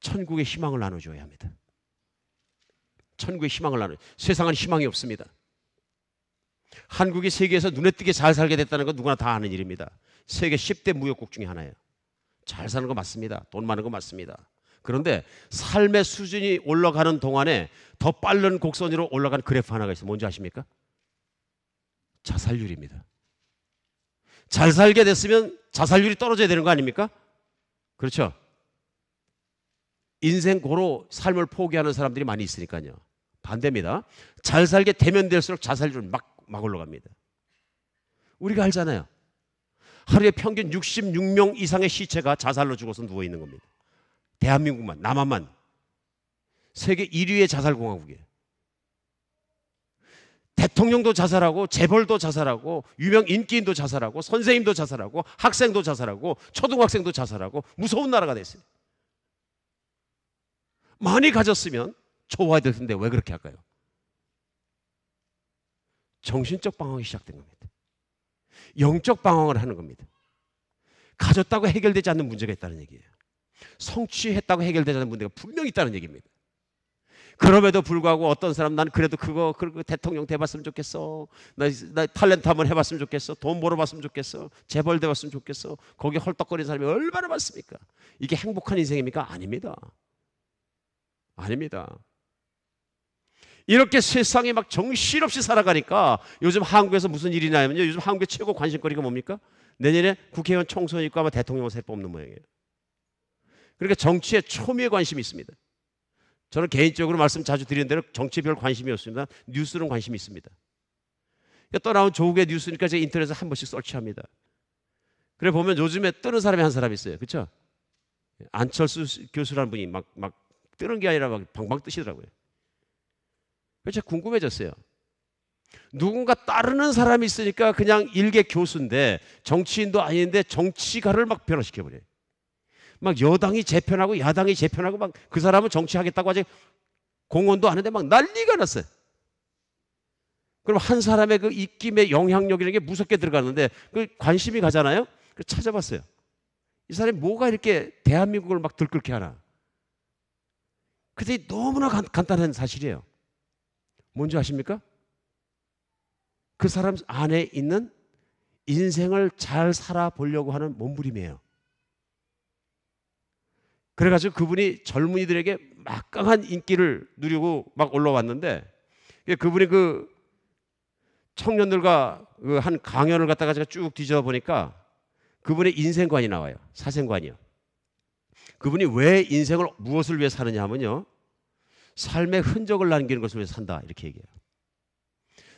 천국의 희망을 나눠줘야 합니다. 천국의 희망을 나눠. 세상은 희망이 없습니다. 한국이 세계에서 눈에 띄게 잘 살게 됐다는 건 누구나 다 아는 일입니다. 세계 10대 무역국 중에 하나예요. 잘 사는 거 맞습니다. 돈 많은 거 맞습니다. 그런데 삶의 수준이 올라가는 동안에 더 빠른 곡선으로 올라간 그래프 하나가 있어요. 뭔지 아십니까? 자살률입니다. 잘 살게 됐으면 자살률이 떨어져야 되는 거 아닙니까? 그렇죠? 인생 고로 삶을 포기하는 사람들이 많이 있으니까요. 반대입니다. 잘 살게 되면 될수록 자살률 막 올라갑니다. 우리가 알잖아요. 하루에 평균 66명 이상의 시체가 자살로 죽어서 누워있는 겁니다. 대한민국만, 남한만 세계 1위의 자살공화국이에요. 대통령도 자살하고 재벌도 자살하고 유명 인기인도 자살하고 선생님도 자살하고 학생도 자살하고 초등학생도 자살하고 무서운 나라가 됐어요. 많이 가졌으면 좋아야 될 텐데 왜 그렇게 할까요? 정신적 방황이 시작된 겁니다. 영적 방황을 하는 겁니다. 가졌다고 해결되지 않는 문제가 있다는 얘기예요. 성취했다고 해결되지 않는 문제가 분명히 있다는 얘기입니다. 그럼에도 불구하고 어떤 사람 난 그래도 그거 대통령 돼봤으면 좋겠어. 나 탤런트 한번 해봤으면 좋겠어. 돈 벌어봤으면 좋겠어. 재벌 돼봤으면 좋겠어. 거기 헐떡거리는 사람이 얼마나 많습니까? 이게 행복한 인생입니까? 아닙니다. 아닙니다. 이렇게 세상에 막 정신없이 살아가니까 요즘 한국에서 무슨 일이 나냐면요. 요즘 한국의 최고 관심거리가 뭡니까? 내년에 국회의원 총선이 있고 아마 대통령을 새 뽑는 모양이에요. 그러니까 정치에 초미의 관심이 있습니다. 저는 개인적으로 말씀 자주 드리는 대로 정치에 별 관심이 없습니다. 뉴스는 관심이 있습니다. 그러니까 또 나온 조국의 뉴스니까 제가 인터넷에 한 번씩 설치합니다. 그래 보면 요즘에 뜨는 사람이 한 사람 있어요. 그렇죠? 안철수 교수라는 분이 막 뜨는 게 아니라 막 방방 뜨시더라고요. 그래서 궁금해졌어요. 누군가 따르는 사람이 있으니까 그냥 일개 교수인데 정치인도 아닌데 정치가를 막 변화시켜버려요. 막 여당이 재편하고 야당이 재편하고 막 그 사람은 정치하겠다고 아직 공언도 안 했는데 막 난리가 났어요. 그럼 한 사람의 그 입김의 영향력이라는 게 무섭게 들어가는데 그 관심이 가잖아요. 그래서 찾아봤어요. 이 사람이 뭐가 이렇게 대한민국을 막 들끓게 하나. 그게 너무나 간단한 사실이에요. 뭔지 아십니까? 그 사람 안에 있는 인생을 잘 살아보려고 하는 몸부림이에요. 그래가지고 그분이 젊은이들에게 막강한 인기를 누리고 막 올라왔는데 그분이 그 청년들과 그 한 강연을 갖다가 제가 쭉 뒤져보니까 그분의 인생관이 나와요. 사생관이요. 그분이 왜 인생을 무엇을 위해 사느냐 하면요. 삶의 흔적을 남기는 것을 위해 산다 이렇게 얘기해요.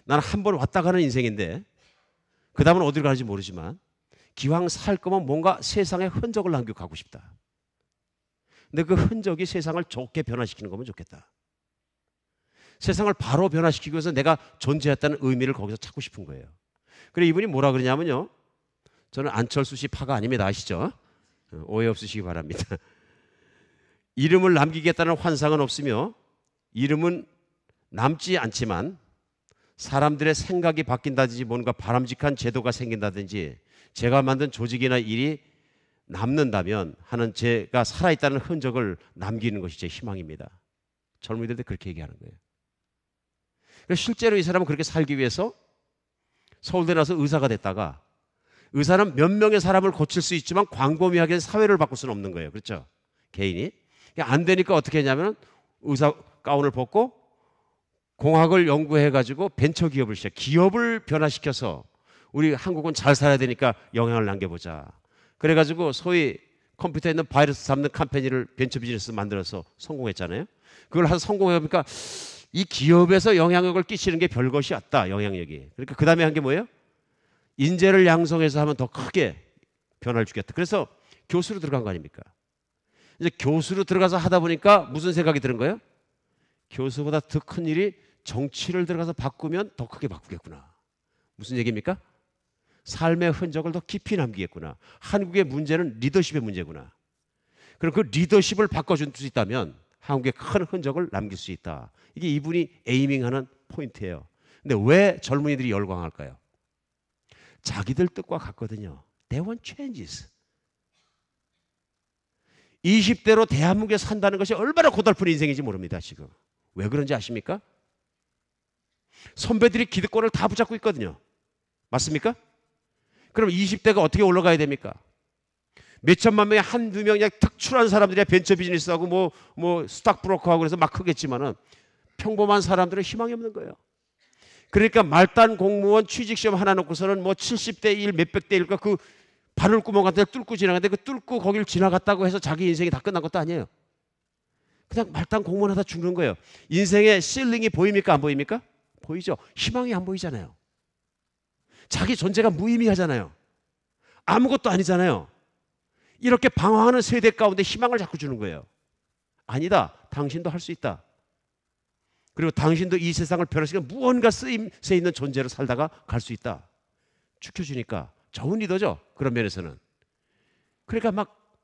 나는 한 번 왔다 가는 인생인데 그 다음은 어디로 가는지 모르지만 기왕 살 거면 뭔가 세상에 흔적을 남기고 가고 싶다. 근데 그 흔적이 세상을 좋게 변화시키는 거면 좋겠다. 세상을 바로 변화시키기 위해서 내가 존재했다는 의미를 거기서 찾고 싶은 거예요. 그래 이분이 뭐라 그러냐면요. 저는 안철수 씨 파가 아닙니다. 아시죠? 오해 없으시기 바랍니다. 이름을 남기겠다는 환상은 없으며 이름은 남지 않지만 사람들의 생각이 바뀐다든지 뭔가 바람직한 제도가 생긴다든지 제가 만든 조직이나 일이 남는다면 하는 제가 살아있다는 흔적을 남기는 것이 제 희망입니다. 젊은이들한테 그렇게 얘기하는 거예요. 그래서 실제로 이 사람은 그렇게 살기 위해서 서울대 나서 의사가 됐다가 의사는 몇 명의 사람을 고칠 수 있지만 광범위하게 사회를 바꿀 수는 없는 거예요. 그렇죠? 개인이. 안 되니까 어떻게 했냐면 의사 가운을 벗고 공학을 연구해가지고 벤처기업을 기업을 변화시켜서 우리 한국은 잘 살아야 되니까 영향을 남겨보자. 그래가지고 소위 컴퓨터에 있는 바이러스 잡는 컴퍼니를 벤처 비즈니스 만들어서 성공했잖아요. 그걸 해서 성공해보니까 이 기업에서 영향력을 끼치는 게 별것이 없다. 영향력이. 그러니까 그 다음에 한 게 뭐예요? 인재를 양성해서 하면 더 크게 변화를 주겠다. 그래서 교수로 들어간 거 아닙니까? 이제 교수로 들어가서 하다 보니까 무슨 생각이 드는 거예요? 교수보다 더 큰 일이 정치를 들어가서 바꾸면 더 크게 바꾸겠구나. 무슨 얘기입니까? 삶의 흔적을 더 깊이 남기겠구나. 한국의 문제는 리더십의 문제구나. 그럼 그 리더십을 바꿔줄 수 있다면 한국에 큰 흔적을 남길 수 있다. 이게 이분이 에이밍하는 포인트예요. 근데 왜 젊은이들이 열광할까요? 자기들 뜻과 같거든요. They want changes. 20대로 대한민국에 산다는 것이 얼마나 고달픈 인생인지 모릅니다. 지금 왜 그런지 아십니까? 선배들이 기득권을 다 붙잡고 있거든요. 맞습니까? 그럼 20대가 어떻게 올라가야 됩니까? 몇천만 명에 한두 명 그냥 특출한 사람들이 벤처 비즈니스하고 뭐 스탁 브로커하고 그래서 막 크겠지만은 평범한 사람들은 희망이 없는 거예요. 그러니까 말단 공무원 취직시험 하나 놓고서는 뭐 70대 1 몇백 대 1과 그 바늘구멍 같은 데 뚫고 지나가는데 그 뚫고 거길 지나갔다고 해서 자기 인생이 다 끝난 것도 아니에요. 그냥 말단 공무원 하다 죽는 거예요. 인생의 실링이 보입니까? 안 보입니까? 보이죠. 희망이 안 보이잖아요. 자기 존재가 무의미하잖아요. 아무것도 아니잖아요. 이렇게 방황하는 세대 가운데 희망을 자꾸 주는 거예요. 아니다. 당신도 할 수 있다. 그리고 당신도 이 세상을 변화시켜 무언가 쓰임새 있는 존재로 살다가 갈 수 있다. 축혀주니까 좋은 리더죠. 그런 면에서는. 그러니까 막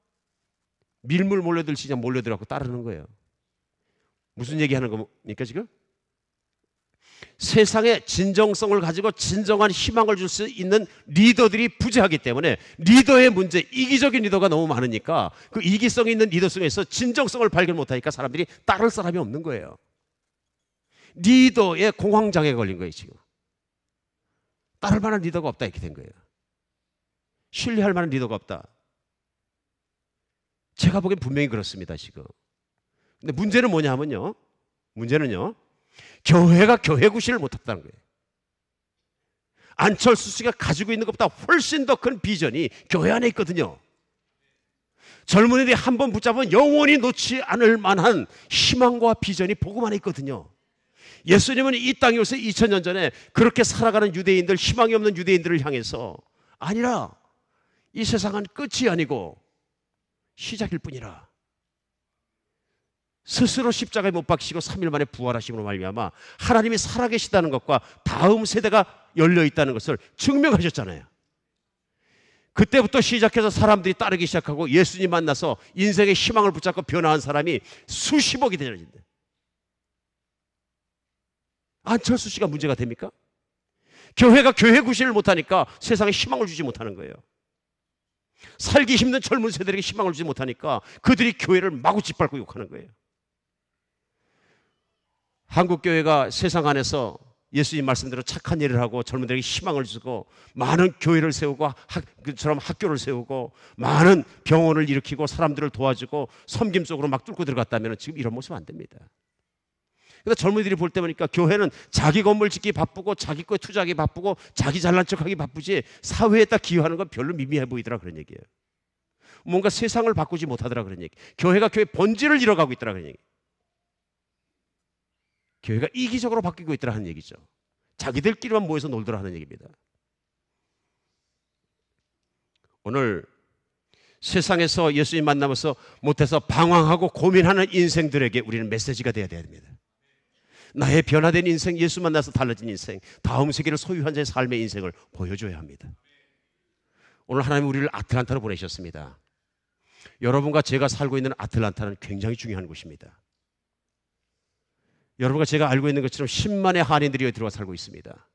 밀물 몰려들지 그냥 몰려들어갖고 따르는 거예요. 무슨 얘기하는 겁니까 지금? 세상에 진정성을 가지고 진정한 희망을 줄 수 있는 리더들이 부재하기 때문에 리더의 문제, 이기적인 리더가 너무 많으니까 그 이기성 있는 리더성에서 진정성을 발견 못하니까 사람들이 따를 사람이 없는 거예요. 리더의 공황장애가 걸린 거예요 지금. 따를 만한 리더가 없다 이렇게 된 거예요. 신뢰할 만한 리더가 없다. 제가 보기엔 분명히 그렇습니다 지금. 근데 문제는 뭐냐 하면요. 문제는요. 교회가 교회 구실을 못했다는 거예요. 안철수 씨가 가지고 있는 것보다 훨씬 더 큰 비전이 교회 안에 있거든요. 젊은이들이 한번 붙잡으면 영원히 놓지 않을 만한 희망과 비전이 복음 안에 있거든요. 예수님은 이 땅에 오셔서 2000년 전에 그렇게 살아가는 유대인들, 희망이 없는 유대인들을 향해서 아니라 이 세상은 끝이 아니고 시작일 뿐이라. 스스로 십자가에 못 박히시고 3일 만에 부활하심으로 말미암아 하나님이 살아계시다는 것과 다음 세대가 열려 있다는 것을 증명하셨잖아요. 그때부터 시작해서 사람들이 따르기 시작하고 예수님 만나서 인생의 희망을 붙잡고 변화한 사람이 수십억이 되어진대. 안철수 씨가 문제가 됩니까? 교회가 교회 구실을 못하니까 세상에 희망을 주지 못하는 거예요. 살기 힘든 젊은 세대에게 희망을 주지 못하니까 그들이 교회를 마구 짓밟고 욕하는 거예요. 한국교회가 세상 안에서 예수님 말씀대로 착한 일을 하고 젊은들에게 희망을 주고 많은 교회를 세우고 그처럼 학교를 세우고 많은 병원을 일으키고 사람들을 도와주고 섬김 속으로 막 뚫고 들어갔다면 지금 이런 모습 안 됩니다. 그러니까 젊은이들이 볼 때 보니까 교회는 자기 건물 짓기 바쁘고 자기 거에 투자하기 바쁘고 자기 잘난 척하기 바쁘지 사회에다 기여하는 건 별로 미미해 보이더라 그런 얘기예요. 뭔가 세상을 바꾸지 못하더라 그런 얘기. 교회가 교회 본질을 잃어가고 있더라 그런 얘기. 교회가 이기적으로 바뀌고 있더라 하는 얘기죠. 자기들끼리만 모여서 놀더라 하는 얘기입니다. 오늘 세상에서 예수님 만나면서 못해서 방황하고 고민하는 인생들에게 우리는 메시지가 되어야 됩니다. 나의 변화된 인생, 예수 만나서 달라진 인생, 다음 세계를 소유한 자의 삶의 인생을 보여줘야 합니다. 오늘 하나님 우리를 아틀란타로 보내셨습니다. 여러분과 제가 살고 있는 아틀란타는 굉장히 중요한 곳입니다. 여러분과 제가 알고 있는 것처럼 10만의 한인들이 여기 들어와 살고 있습니다.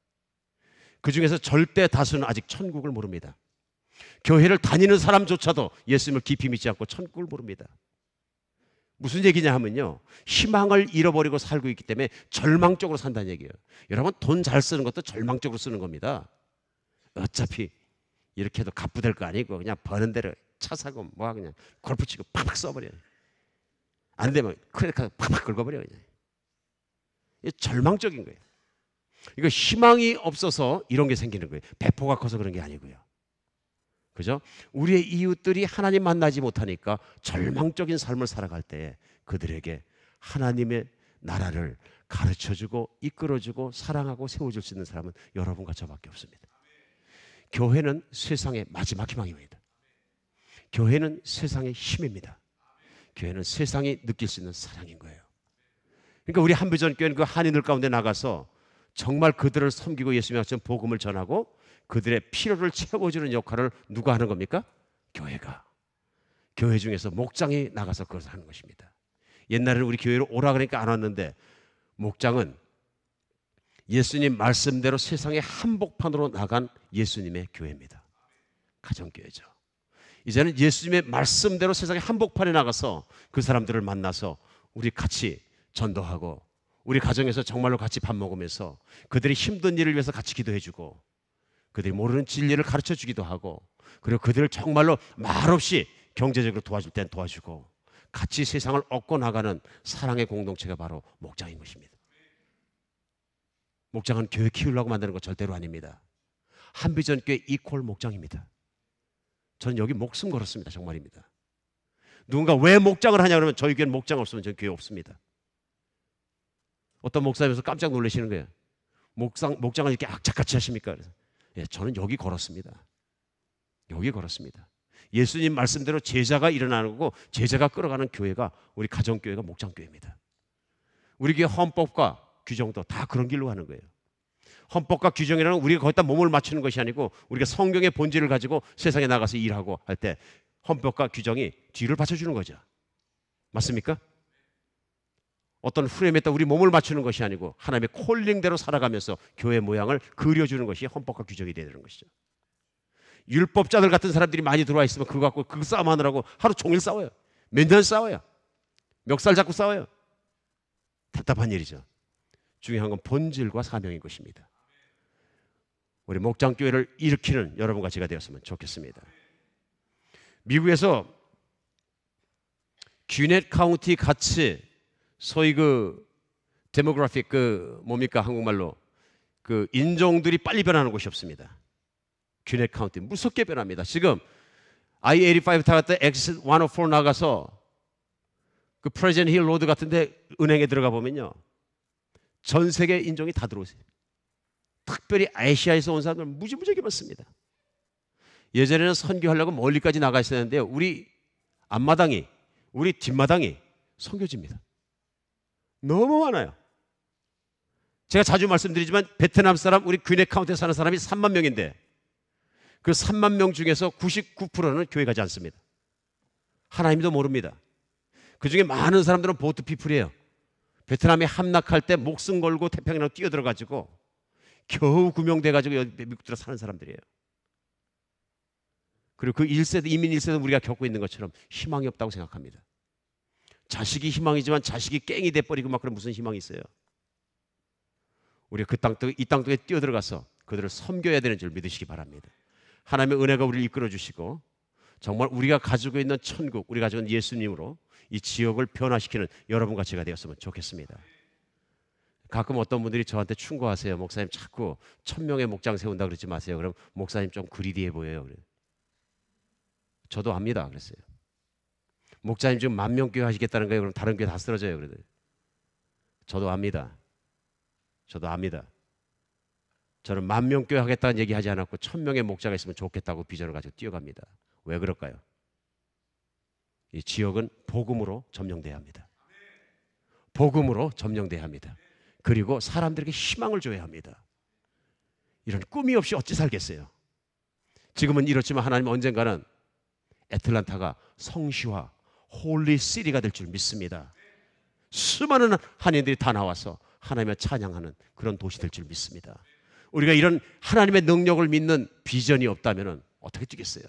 그 중에서 절대 다수는 아직 천국을 모릅니다. 교회를 다니는 사람조차도 예수님을 깊이 믿지 않고 천국을 모릅니다. 무슨 얘기냐 하면요, 희망을 잃어버리고 살고 있기 때문에 절망적으로 산다는 얘기예요. 여러분 돈 잘 쓰는 것도 절망적으로 쓰는 겁니다. 어차피 이렇게 해도 갚부될 거 아니고 그냥 버는 대로 차 사고 뭐 그냥 골프 치고 팍팍 써버려요. 안 되면 크레딧 카드 팍팍 긁어버려요. 그냥. 이게 절망적인 거예요. 이거 희망이 없어서 이런 게 생기는 거예요. 배포가 커서 그런 게 아니고요. 그죠? 우리의 이웃들이 하나님 만나지 못하니까 절망적인 삶을 살아갈 때 그들에게 하나님의 나라를 가르쳐주고 이끌어주고 사랑하고 세워줄 수 있는 사람은 여러분과 저밖에 없습니다. 교회는 세상의 마지막 희망입니다. 교회는 세상의 힘입니다. 교회는 세상이 느낄 수 있는 사랑인 거예요. 그러니까 우리 한비전교회는 그 한인들 가운데 나가서 정말 그들을 섬기고 예수님의 복음을 전하고 그들의 필요를 채워주는 역할을 누가 하는 겁니까? 교회가. 교회 중에서 목장이 나가서 그것을 하는 것입니다. 옛날에는 우리 교회로 오라 그러니까 안 왔는데, 목장은 예수님 말씀대로 세상의 한복판으로 나간 예수님의 교회입니다. 가정교회죠. 이제는 예수님의 말씀대로 세상의 한복판에 나가서 그 사람들을 만나서 우리 같이 전도하고, 우리 가정에서 정말로 같이 밥 먹으면서 그들이 힘든 일을 위해서 같이 기도해주고, 그들이 모르는 진리를 가르쳐 주기도 하고, 그리고 그들을 정말로 말없이 경제적으로 도와줄 땐 도와주고, 같이 세상을 얻고 나가는 사랑의 공동체가 바로 목장인 것입니다. 목장은 교회 키우려고 만드는 것 절대로 아닙니다. 한비전교회 이퀄 목장입니다. 저는 여기 목숨 걸었습니다. 정말입니다. 누군가 왜 목장을 하냐 그러면 저희 교회는 목장 없으면 저희 교회 없습니다. 어떤 목사님께서 깜짝 놀라시는 거예요. 목장을 이렇게 악착같이 하십니까? 그래서 예, 저는 여기 걸었습니다. 여기 걸었습니다. 예수님 말씀대로 제자가 일어나는 거고 제자가 끌어가는 교회가 우리 가정교회가 목장교회입니다. 우리 교회 헌법과 규정도 다 그런 길로 가는 거예요. 헌법과 규정이라는 우리가 거기다 몸을 맞추는 것이 아니고 우리가 성경의 본질을 가지고 세상에 나가서 일하고 할 때 헌법과 규정이 뒤를 받쳐주는 거죠. 맞습니까? 어떤 프레임에다 우리 몸을 맞추는 것이 아니고 하나님의 콜링대로 살아가면서 교회 모양을 그려주는 것이 헌법과 규정이 되는 것이죠. 율법자들 같은 사람들이 많이 들어와 있으면 그거 갖고 그 싸움하느라고 하루 종일 싸워요. 몇 년 싸워요. 멱살 잡고 싸워요. 답답한 일이죠. 중요한 건 본질과 사명인 것입니다. 우리 목장교회를 일으키는 여러분과 제가 되었으면 좋겠습니다. 미국에서 귀넷 카운티 같이 소위 그 데모그래픽 그 뭡니까 한국말로 그 인종들이 빨리 변하는 곳이 없습니다. 귀넷 카운티 무섭게 변합니다. 지금 I-85 타고 때 Exit 104 나가서 그 프레젠트 힐 로드 같은데 은행에 들어가 보면요, 전 세계 인종이 다 들어오세요. 특별히 아시아에서 온 사람들 무지무지하게 많습니다. 예전에는 선교하려고 멀리까지 나가 있었는데요, 우리 앞마당이, 우리 뒷마당이 선교지입니다. 너무 많아요. 제가 자주 말씀드리지만 베트남 사람, 우리 귀넷 카운티에 사는 사람이 3만 명인데 그 3만 명 중에서 99%는 교회 가지 않습니다. 하나님도 모릅니다. 그 중에 많은 사람들은 보트 피플이에요. 베트남에 함락할 때 목숨 걸고 태평양으로 뛰어들어가지고 겨우 구명돼가지고 미국 들어 사는 사람들이에요. 그리고 그 1세대, 이민 1세대 우리가 겪고 있는 것처럼 희망이 없다고 생각합니다. 자식이 희망이지만 자식이 깽이 돼버리고 막 그런 무슨 희망이 있어요. 우리가 이 땅속에 뛰어들어가서 그들을 섬겨야 되는 줄 믿으시기 바랍니다. 하나님의 은혜가 우리를 이끌어 주시고 정말 우리가 가지고 있는 천국, 우리가 가지고 있는 예수님으로 이 지역을 변화시키는 여러분과 제가 되었으면 좋겠습니다. 가끔 어떤 분들이 저한테 충고하세요. 목사님 자꾸 1000명의 목장 세운다 그러지 마세요. 그럼 목사님 좀 그리디해 보여요. 그래요. 저도 압니다. 그랬어요. 목사님 지금 10,000명 교회 하시겠다는 거예요. 그럼 다른 교회 다 쓰러져요. 그래요. 저도 압니다. 저도 압니다. 저는 10,000명 교회 하겠다는 얘기 하지 않았고 1000명의 목자가 있으면 좋겠다고 비전을 가지고 뛰어갑니다. 왜 그럴까요? 이 지역은 복음으로 점령돼야 합니다. 복음으로 점령돼야 합니다. 그리고 사람들에게 희망을 줘야 합니다. 이런 꿈이 없이 어찌 살겠어요? 지금은 이렇지만 하나님은 언젠가는 애틀란타가 성시화, 홀리 시티가 될 줄 믿습니다. 수많은 한인들이 다 나와서 하나님을 찬양하는 그런 도시 될 줄 믿습니다. 우리가 이런 하나님의 능력을 믿는 비전이 없다면 어떻게 뛰겠어요?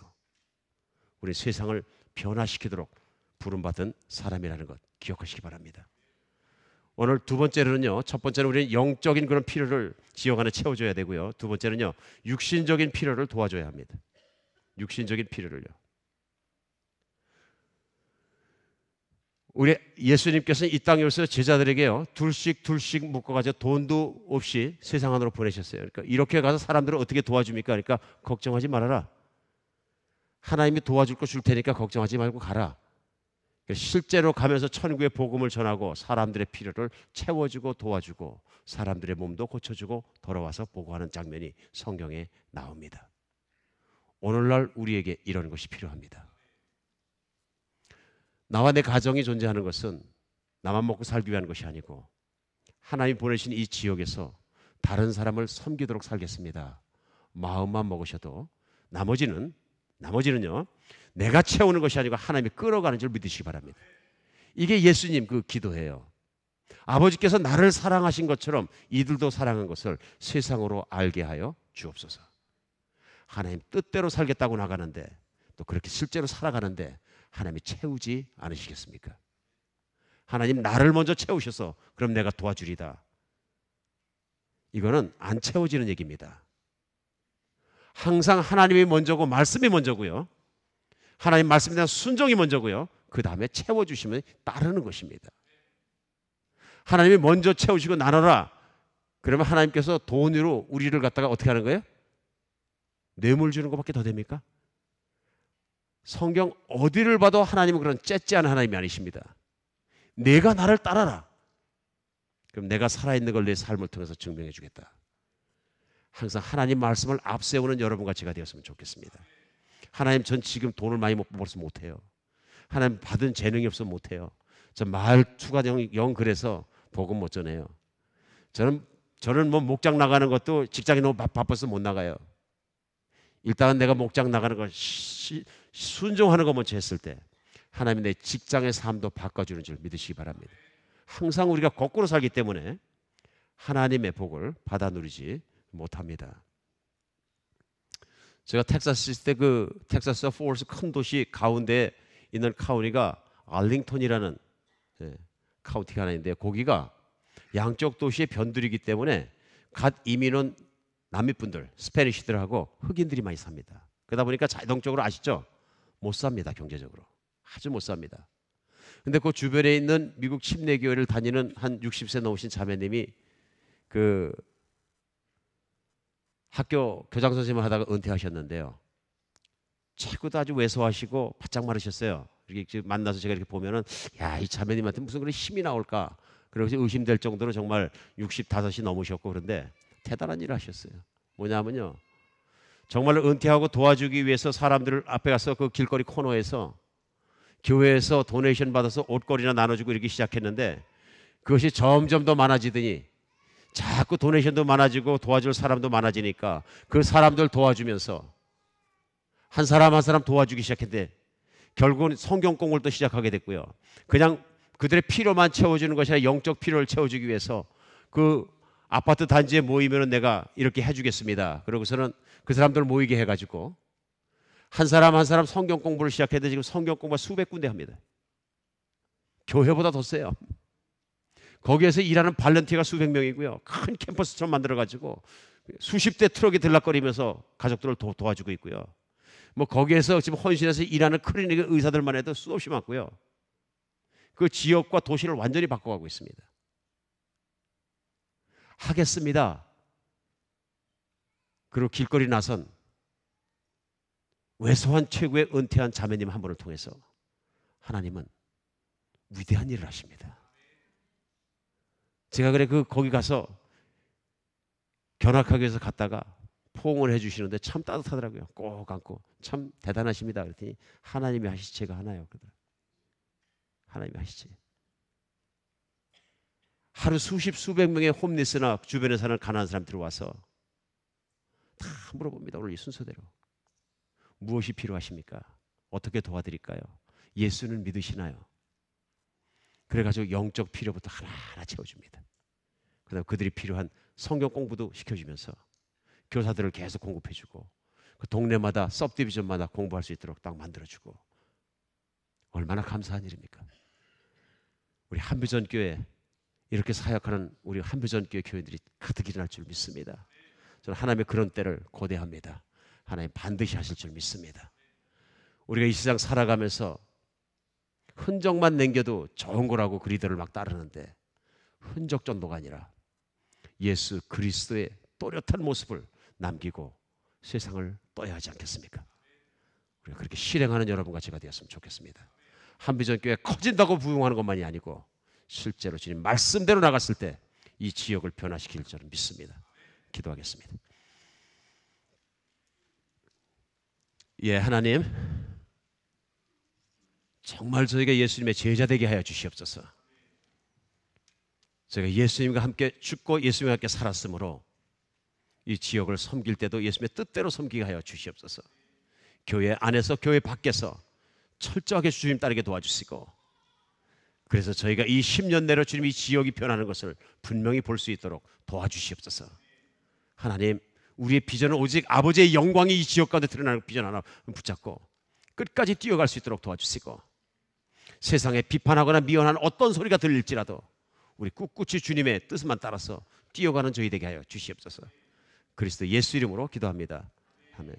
우리 세상을 변화시키도록 부름받은 사람이라는 것 기억하시기 바랍니다. 오늘 두 번째로는요, 첫 번째는 우리는 영적인 그런 필요를 지역 안에 채워줘야 되고요, 두 번째는요, 육신적인 필요를 도와줘야 합니다. 육신적인 필요를요. 우리 예수님께서는 이 땅에 오셔서 제자들에게요, 둘씩 묶어가지고 돈도 없이 세상 안으로 보내셨어요. 그러니까 이렇게 가서 사람들을 어떻게 도와줍니까? 그러니까 걱정하지 말아라. 하나님이 도와줄 거 줄 테니까 걱정하지 말고 가라. 실제로 가면서 천국의 복음을 전하고 사람들의 필요를 채워주고 도와주고 사람들의 몸도 고쳐주고 돌아와서 보고하는 장면이 성경에 나옵니다. 오늘날 우리에게 이런 것이 필요합니다. 나와 내 가정이 존재하는 것은 나만 먹고 살기 위한 것이 아니고 하나님 보내신 이 지역에서 다른 사람을 섬기도록 살겠습니다. 마음만 먹으셔도 나머지는요 내가 채우는 것이 아니고 하나님이 끌어가는 줄 믿으시기 바랍니다. 이게 예수님 그 기도예요. 아버지께서 나를 사랑하신 것처럼 이들도 사랑한 것을 세상으로 알게 하여 주옵소서. 하나님 뜻대로 살겠다고 나가는데 또 그렇게 실제로 살아가는데 하나님이 채우지 않으시겠습니까? 하나님 나를 먼저 채우셔서 그럼 내가 도와주리다. 이거는 안 채워지는 얘기입니다. 항상 하나님이 먼저고 말씀이 먼저고요. 하나님 말씀에 대한 순종이 먼저고요. 그 다음에 채워주시면 따르는 것입니다. 하나님이 먼저 채우시고 나눠라. 그러면 하나님께서 돈으로 우리를 갖다가 어떻게 하는 거예요? 뇌물 주는 것밖에 더 됩니까? 성경 어디를 봐도 하나님은 그런 째째한 하나님이 아니십니다. 내가 나를 따라라. 그럼 내가 살아있는 걸 내 삶을 통해서 증명해 주겠다. 항상 하나님 말씀을 앞세우는 여러분과 제가 되었으면 좋겠습니다. 하나님 전 지금 돈을 많이 못 벌어서 못해요. 하나님 받은 재능이 없어서 못해요. 전 말투가 영 그래서 복음 못 전해요. 저는 뭐 목장 나가는 것도 직장이 너무 바빠서 못 나가요. 일단은 내가 목장 나가는 걸 순종하는 것 먼저 했을 때 하나님이 내 직장의 삶도 바꿔주는 줄 믿으시기 바랍니다. 항상 우리가 거꾸로 살기 때문에 하나님의 복을 받아 누리지 못합니다. 제가 텍사스 있을 때 그 텍사스 포월스 큰 도시 가운데 있는 카운티가 알링턴이라는 카운티가 하나 있는데 거기가 양쪽 도시의 변두리이기 때문에 갓 이민 온 남미분들, 스페니쉬들하고 흑인들이 많이 삽니다. 그러다 보니까 자동적으로 아시죠? 못 삽니다. 경제적으로. 아주 못 삽니다. 근데 그 주변에 있는 미국 침례교회를 다니는 한 60세 넘으신 자매님이 그 학교 교장 선생님을 하다가 은퇴하셨는데요. 체구도 아주 왜소하시고 바짝 마르셨어요. 이렇게 만나서 제가 이렇게 보면은 야, 이 자매님한테 무슨 그런 힘이 나올까? 그래서 의심될 정도로 정말 65이 넘으셨고 그런데 대단한 일을 하셨어요. 뭐냐면요. 정말 은퇴하고 도와주기 위해서 사람들 앞에 가서 그 길거리 코너에서 교회에서 도네이션 받아서 옷걸이나 나눠주고 이렇게 시작했는데 그것이 점점 더 많아지더니 자꾸 도네이션도 많아지고 도와줄 사람도 많아지니까 그 사람들 도와주면서 한 사람 한 사람 도와주기 시작했는데 결국은 성경 공부를 시작하게 됐고요. 그냥 그들의 필요만 채워주는 것이 아니라 영적 필요를 채워주기 위해서 그 아파트 단지에 모이면 내가 이렇게 해주겠습니다. 그러고서는 그 사람들 모이게 해가지고 한 사람 한 사람 성경 공부를 시작했는데 지금 성경 공부가 수백 군데 합니다. 교회보다 더 세요. 거기에서 일하는 발런티어가 수백 명이고요. 큰 캠퍼스처럼 만들어가지고 수십 대 트럭이 들락거리면서 가족들을 도와주고 있고요. 뭐 거기에서 지금 헌신해서 일하는 클리닉 의사들만 해도 수없이 많고요. 그 지역과 도시를 완전히 바꿔가고 있습니다. 하겠습니다. 그리고 길거리 나선 왜소한 최고의 은퇴한 자매님 한 분을 통해서 하나님은 위대한 일을 하십니다. 제가 그래 거기 가서 견학하기 위해서 갔다가 포옹을 해주시는데 참 따뜻하더라고요. 꼭 안고 참 대단하십니다. 그랬더니 하나님이 하시지 제가 하나요. 하나님이 하시지. 하루 수백 명의 홈리스나 주변에 사는 가난한 사람들이 와서 다 물어봅니다. 오늘 이 순서대로. 무엇이 필요하십니까? 어떻게 도와드릴까요? 예수는 믿으시나요? 그래가지고 영적 필요부터 하나하나 채워줍니다. 그다음 그들이 필요한 성경 공부도 시켜주면서 교사들을 계속 공급해주고 그 동네마다 서브디비전마다 공부할 수 있도록 딱 만들어주고 얼마나 감사한 일입니까? 우리 한뷰전교회 이렇게 사역하는 우리 한뷰전교회 교회들이 가득 일어날 줄 믿습니다. 저는 하나님의 그런 때를 고대합니다. 하나님 반드시 하실 줄 믿습니다. 우리가 이 세상 살아가면서 흔적만 남겨도 좋은 거라고 그 리더를 막 따르는데 흔적 정도가 아니라 예수 그리스도의 또렷한 모습을 남기고 세상을 떠야 하지 않겠습니까? 우리가 그렇게 실행하는 여러분과 제가 되었으면 좋겠습니다. 한비전교회 커진다고 부흥하는 것만이 아니고 실제로 주님 말씀대로 나갔을 때 이 지역을 변화시킬 줄은 믿습니다. 기도하겠습니다. 예, 하나님 정말 저희가 예수님의 제자 되게 하여 주시옵소서. 제가 예수님과 함께 죽고 예수님과 함께 살았으므로 이 지역을 섬길 때도 예수님의 뜻대로 섬기게 하여 주시옵소서. 교회 안에서 교회 밖에서 철저하게 주님 따르게 도와주시고, 그래서 저희가 이 10년 내로 주님 이 지역이 변하는 것을 분명히 볼 수 있도록 도와주시옵소서. 하나님, 우리의 비전은 오직 아버지의 영광이 이 지역 가운데 드러나는 비전 하나 붙잡고 끝까지 뛰어갈 수 있도록 도와주시고, 세상에 비판하거나 미워하는 어떤 소리가 들릴지라도 우리 꿋꿋이 주님의 뜻만 따라서 뛰어가는 저희 되게 하여 주시옵소서. 그리스도 예수 이름으로 기도합니다. 아멘.